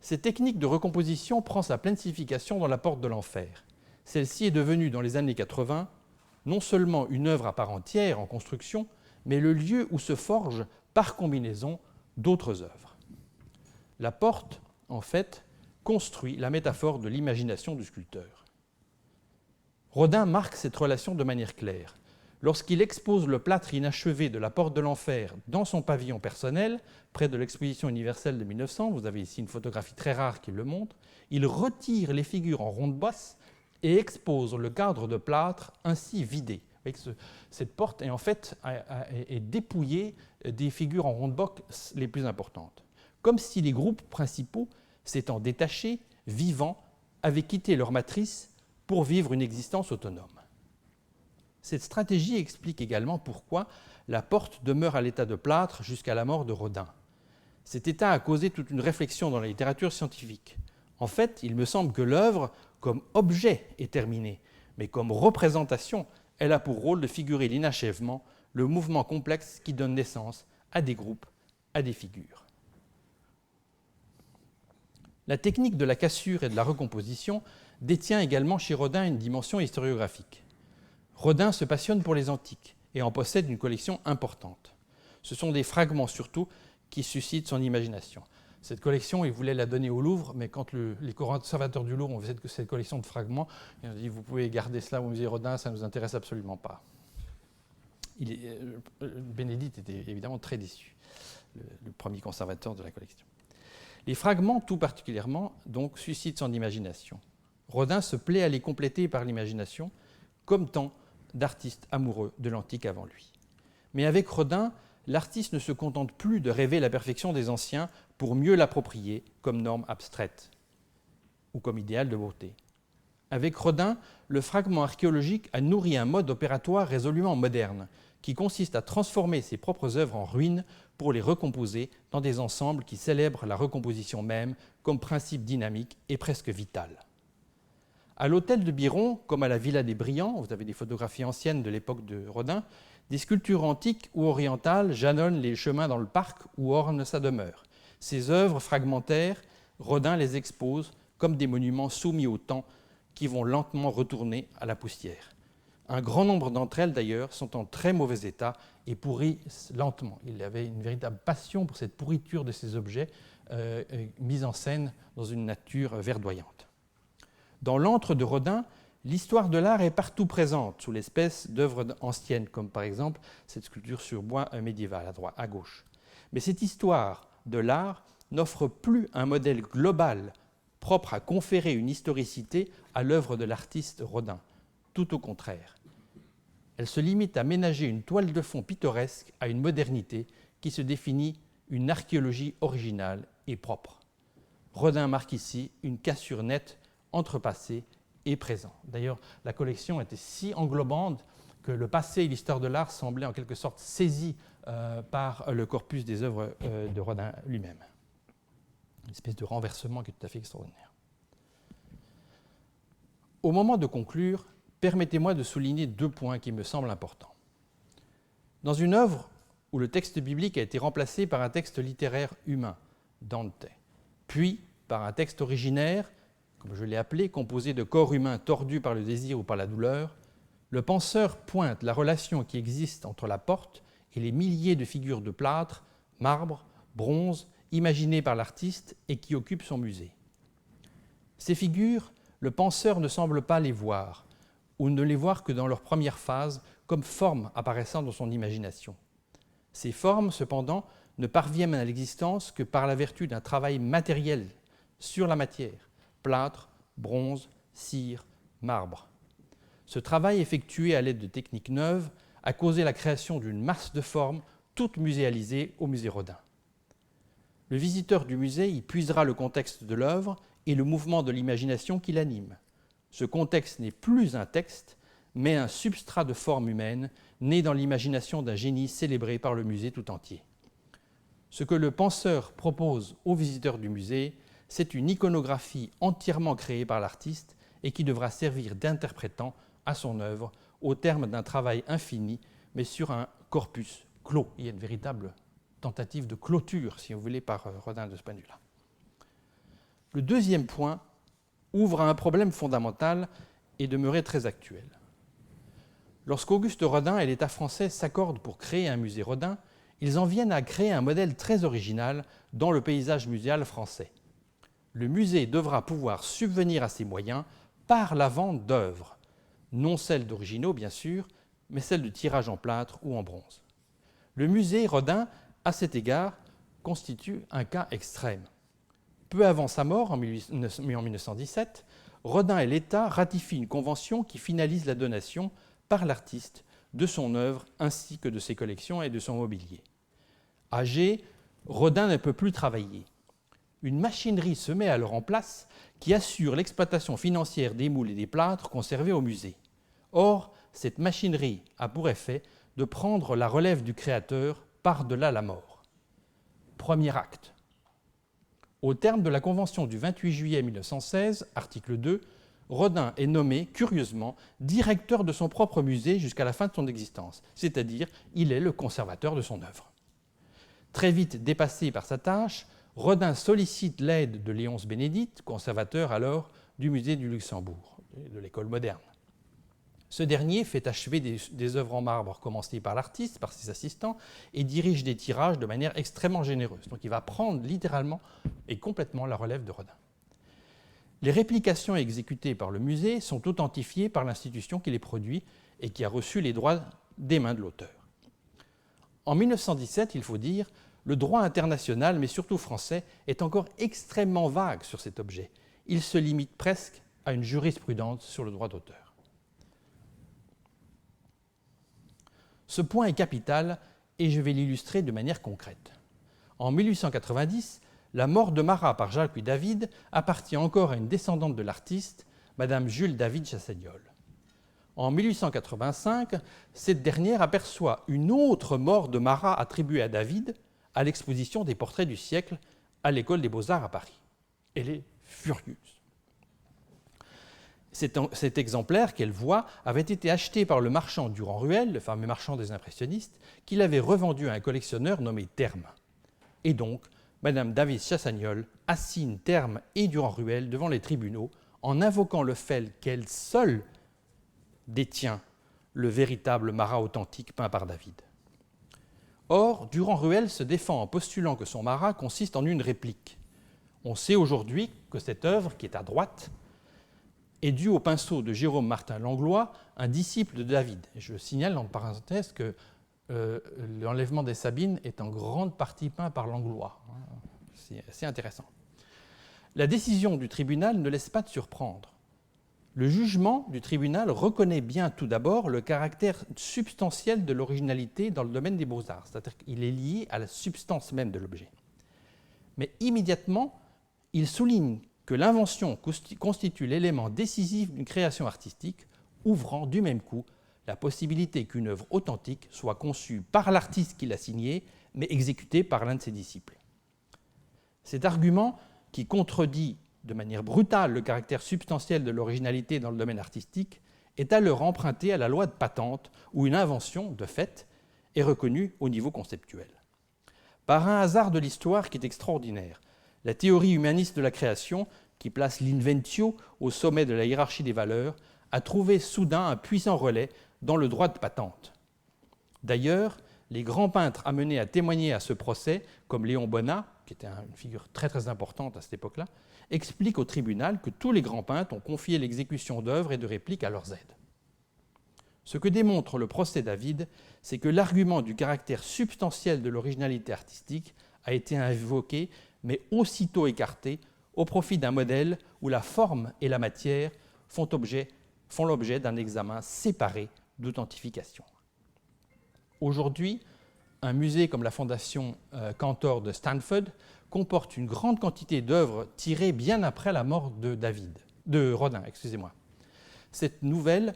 Cette technique de recomposition prend sa pleine signification dans La Porte de l'Enfer. Celle-ci est devenue, dans les années 80, non seulement une œuvre à part entière en construction, mais le lieu où se forgent, par combinaison, d'autres œuvres. La porte, en fait, construit la métaphore de l'imagination du sculpteur. Rodin marque cette relation de manière claire. Lorsqu'il expose le plâtre inachevé de La Porte de l'Enfer dans son pavillon personnel, près de l'Exposition universelle de 1900, vous avez ici une photographie très rare qui le montre, il retire les figures en ronde-bosse et expose le cadre de plâtre ainsi vidé. Cette porte est en fait est dépouillée des figures en ronde-bosse les plus importantes. Comme si les groupes principaux, s'étant détachés, vivants, avaient quitté leur matrice pour vivre une existence autonome. Cette stratégie explique également pourquoi la porte demeure à l'état de plâtre jusqu'à la mort de Rodin. Cet état a causé toute une réflexion dans la littérature scientifique. En fait, il me semble que l'œuvre, comme objet, est terminée, mais comme représentation, elle a pour rôle de figurer l'inachèvement, le mouvement complexe qui donne naissance à des groupes, à des figures. La technique de la cassure et de la recomposition détient également chez Rodin une dimension historiographique. Rodin se passionne pour les antiques et en possède une collection importante. Ce sont des fragments surtout qui suscitent son imagination. Cette collection, il voulait la donner au Louvre, mais quand les conservateurs du Louvre ont vu cette collection de fragments, ils ont dit « vous pouvez garder cela au musée Rodin, ça ne nous intéresse absolument pas ». Bénédicte était évidemment très déçu, le premier conservateur de la collection. Les fragments, tout particulièrement, donc, suscitent son imagination. Rodin se plaît à les compléter par l'imagination, comme tant d'artistes amoureux de l'antique avant lui. Mais avec Rodin, l'artiste ne se contente plus de rêver la perfection des anciens pour mieux l'approprier comme norme abstraite ou comme idéal de beauté. Avec Rodin, le fragment archéologique a nourri un mode opératoire résolument moderne, qui consiste à transformer ses propres œuvres en ruines pour les recomposer dans des ensembles qui célèbrent la recomposition même comme principe dynamique et presque vital. À l'hôtel de Biron, comme à la Villa des Brillants, vous avez des photographies anciennes de l'époque de Rodin, des sculptures antiques ou orientales jalonnent les chemins dans le parc où orne sa demeure. Ces œuvres fragmentaires, Rodin les expose comme des monuments soumis au temps qui vont lentement retourner à la poussière. Un grand nombre d'entre elles, d'ailleurs, sont en très mauvais état et pourrissent lentement. Il avait une véritable passion pour cette pourriture de ces objets mis en scène dans une nature verdoyante. Dans l'antre de Rodin, l'histoire de l'art est partout présente sous l'espèce d'œuvres anciennes, comme par exemple cette sculpture sur bois médiévale à gauche. Mais cette histoire de l'art n'offre plus un modèle global propre à conférer une historicité à l'œuvre de l'artiste Rodin. Tout au contraire. Elle se limite à ménager une toile de fond pittoresque à une modernité qui se définit une archéologie originale et propre. Rodin marque ici une cassure nette entre passé et présent. D'ailleurs, la collection était si englobante que le passé et l'histoire de l'art semblaient en quelque sorte saisis par le corpus des œuvres de Rodin lui-même. Une espèce de renversement qui est tout à fait extraordinaire. Au moment de conclure, permettez-moi de souligner 2 points qui me semblent importants. Dans une œuvre où le texte biblique a été remplacé par un texte littéraire humain, Dante, puis par un texte originaire, comme je l'ai appelé, composé de corps humains tordus par le désir ou par la douleur, le penseur pointe la relation qui existe entre la porte et les milliers de figures de plâtre, marbre, bronze, imaginées par l'artiste et qui occupent son musée. Ces figures, le penseur ne semble pas les voir, ou ne les voir que dans leur première phase, comme formes apparaissant dans son imagination. Ces formes, cependant, ne parviennent à l'existence que par la vertu d'un travail matériel sur la matière, plâtre, bronze, cire, marbre. Ce travail effectué à l'aide de techniques neuves a causé la création d'une masse de formes, toutes muséalisées au musée Rodin. Le visiteur du musée y puisera le contexte de l'œuvre et le mouvement de l'imagination qui l'anime. Ce contexte n'est plus un texte, mais un substrat de forme humaine, né dans l'imagination d'un génie célébré par le musée tout entier. Ce que le penseur propose aux visiteurs du musée, c'est une iconographie entièrement créée par l'artiste et qui devra servir d'interprétant à son œuvre au terme d'un travail infini, mais sur un corpus clos. Il y a une véritable tentative de clôture, si vous voulez, par Rodin de ce point de vue-là. Le deuxième point ouvre à un problème fondamental et demeurait très actuel. Lorsqu'Auguste Rodin et l'État français s'accordent pour créer un musée Rodin, ils en viennent à créer un modèle très original dans le paysage muséal français. Le musée devra pouvoir subvenir à ses moyens par la vente d'œuvres, non celles d'originaux bien sûr, mais celles de tirage en plâtre ou en bronze. Le musée Rodin, à cet égard, constitue un cas extrême. Peu avant sa mort, en 1917, Rodin et l'État ratifient une convention qui finalise la donation par l'artiste de son œuvre ainsi que de ses collections et de son mobilier. Âgé, Rodin ne peut plus travailler. Une machinerie se met alors en place qui assure l'exploitation financière des moules et des plâtres conservés au musée. Or, cette machinerie a pour effet de prendre la relève du créateur par-delà la mort. Premier acte. Au terme de la convention du 28 juillet 1916, article 2, Rodin est nommé, curieusement, directeur de son propre musée jusqu'à la fin de son existence, c'est-à-dire il est le conservateur de son œuvre. Très vite dépassé par sa tâche, Rodin sollicite l'aide de Léonce Bénédite, conservateur alors du musée du Luxembourg, de l'école moderne. Ce dernier fait achever des œuvres en marbre commencées par l'artiste, par ses assistants, et dirige des tirages de manière extrêmement généreuse. Donc il va prendre littéralement et complètement la relève de Rodin. Les réplications exécutées par le musée sont authentifiées par l'institution qui les produit et qui a reçu les droits des mains de l'auteur. En 1917, il faut dire, le droit international, mais surtout français, est encore extrêmement vague sur cet objet. Il se limite presque à une jurisprudence sur le droit d'auteur. Ce point est capital et je vais l'illustrer de manière concrète. En 1890, la mort de Marat par Jacques Louis David appartient encore à une descendante de l'artiste, Madame Jules David Chassagnol. En 1885, cette dernière aperçoit une autre mort de Marat attribuée à David à l'exposition des portraits du siècle à l'École des Beaux-Arts à Paris. Elle est furieuse. Cet exemplaire qu'elle voit avait été acheté par le marchand Durand-Ruel, le fameux marchand des impressionnistes, qui l'avait revendu à un collectionneur nommé Terme. Et donc, Madame David Chassagnol assigne Terme et Durand-Ruel devant les tribunaux en invoquant le fait qu'elle seule détient le véritable Marat authentique peint par David. Or, Durand-Ruel se défend en postulant que son Marat consiste en une réplique. On sait aujourd'hui que cette œuvre, qui est à droite, est due au pinceau de Jérôme Martin Langlois, un disciple de David. Et je signale en parenthèse que l'enlèvement des Sabines est en grande partie peint par Langlois. C'est intéressant. La décision du tribunal ne laisse pas de surprendre. Le jugement du tribunal reconnaît bien tout d'abord le caractère substantiel de l'originalité dans le domaine des beaux-arts, c'est-à-dire qu'il est lié à la substance même de l'objet. Mais immédiatement, il souligne que l'invention constitue l'élément décisif d'une création artistique, ouvrant du même coup la possibilité qu'une œuvre authentique soit conçue par l'artiste qui l'a signée, mais exécutée par l'un de ses disciples. Cet argument, qui contredit de manière brutale le caractère substantiel de l'originalité dans le domaine artistique, est alors emprunté à la loi de patente, où une invention, de fait, est reconnue au niveau conceptuel. Par un hasard de l'histoire qui est extraordinaire, La théorie humaniste de la création, qui place l'inventio au sommet de la hiérarchie des valeurs, a trouvé soudain un puissant relais dans le droit de patente. D'ailleurs, les grands peintres amenés à témoigner à ce procès, comme Léon Bonnat, qui était une figure très très importante à cette époque-là, expliquent au tribunal que tous les grands peintres ont confié l'exécution d'œuvres et de répliques à leurs aides. Ce que démontre le procès David, c'est que l'argument du caractère substantiel de l'originalité artistique a été invoqué, mais aussitôt écarté, au profit d'un modèle où la forme et la matière font l'objet d'un examen séparé d'authentification. Aujourd'hui, un musée comme la Fondation Cantor de Stanford comporte une grande quantité d'œuvres tirées bien après la mort de Rodin. Cette nouvelle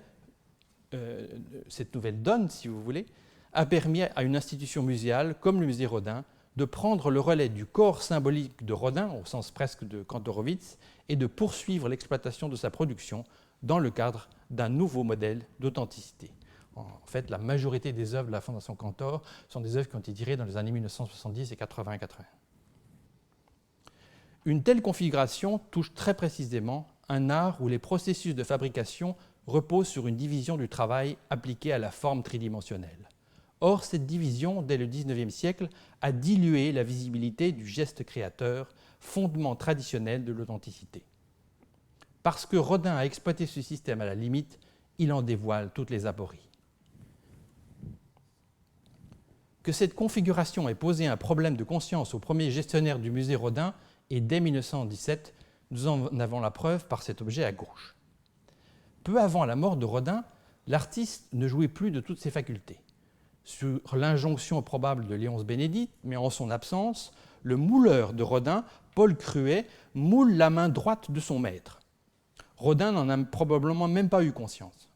donne, si vous voulez, a permis à une institution muséale comme le musée Rodin de prendre le relais du corps symbolique de Rodin, au sens presque de Kantorowicz, et de poursuivre l'exploitation de sa production dans le cadre d'un nouveau modèle d'authenticité. En fait, la majorité des œuvres de la Fondation Cantor sont des œuvres qui ont été tirées dans les années 1970 et 80 et 80. Une telle configuration touche très précisément un art où les processus de fabrication reposent sur une division du travail appliquée à la forme tridimensionnelle. Or, cette division, dès le XIXe siècle, a dilué la visibilité du geste créateur, fondement traditionnel de l'authenticité. Parce que Rodin a exploité ce système à la limite, il en dévoile toutes les apories. Que cette configuration ait posé un problème de conscience au premier gestionnaire du musée Rodin, et dès 1917, nous en avons la preuve par cet objet à gauche. Peu avant la mort de Rodin, l'artiste ne jouait plus de toutes ses facultés. Sur l'injonction probable de Léonce Bénédite, mais en son absence, le mouleur de Rodin, Paul Cruet, moule la main droite de son maître. Rodin n'en a probablement même pas eu conscience.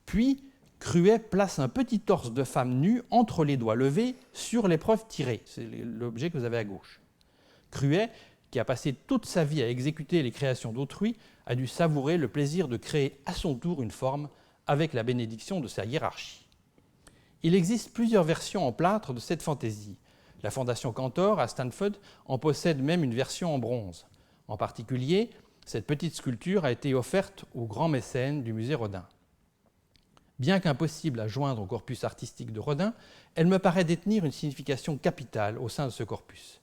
Puis, Cruet place un petit torse de femme nue entre les doigts levés sur l'épreuve tirée. C'est l'objet que vous avez à gauche. Cruet, qui a passé toute sa vie à exécuter les créations d'autrui, a dû savourer le plaisir de créer à son tour une forme avec la bénédiction de sa hiérarchie. Il existe plusieurs versions en plâtre de cette fantaisie. La Fondation Cantor, à Stanford, en possède même une version en bronze. En particulier, cette petite sculpture a été offerte au grand mécène du musée Rodin. Bien qu'impossible à joindre au corpus artistique de Rodin, elle me paraît détenir une signification capitale au sein de ce corpus,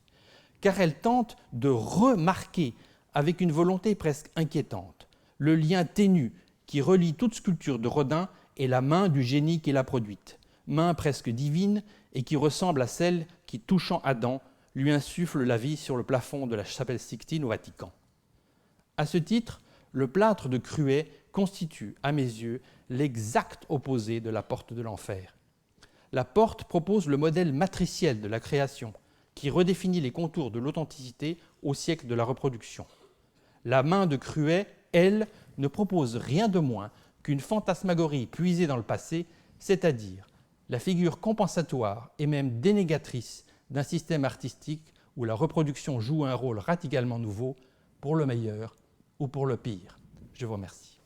car elle tente de remarquer, avec une volonté presque inquiétante, le lien ténu qui relie toute sculpture de Rodin et la main du génie qui l'a produite, main presque divine et qui ressemble à celle qui, touchant Adam, lui insuffle la vie sur le plafond de la chapelle Sixtine au Vatican. À ce titre, le plâtre de Cruet constitue, à mes yeux, l'exact opposé de la porte de l'enfer. La porte propose le modèle matriciel de la création, qui redéfinit les contours de l'authenticité au siècle de la reproduction. La main de Cruet, elle, ne propose rien de moins qu'une fantasmagorie puisée dans le passé, c'est-à-dire la figure compensatoire et même dénégatrice d'un système artistique où la reproduction joue un rôle radicalement nouveau, pour le meilleur ou pour le pire. Je vous remercie.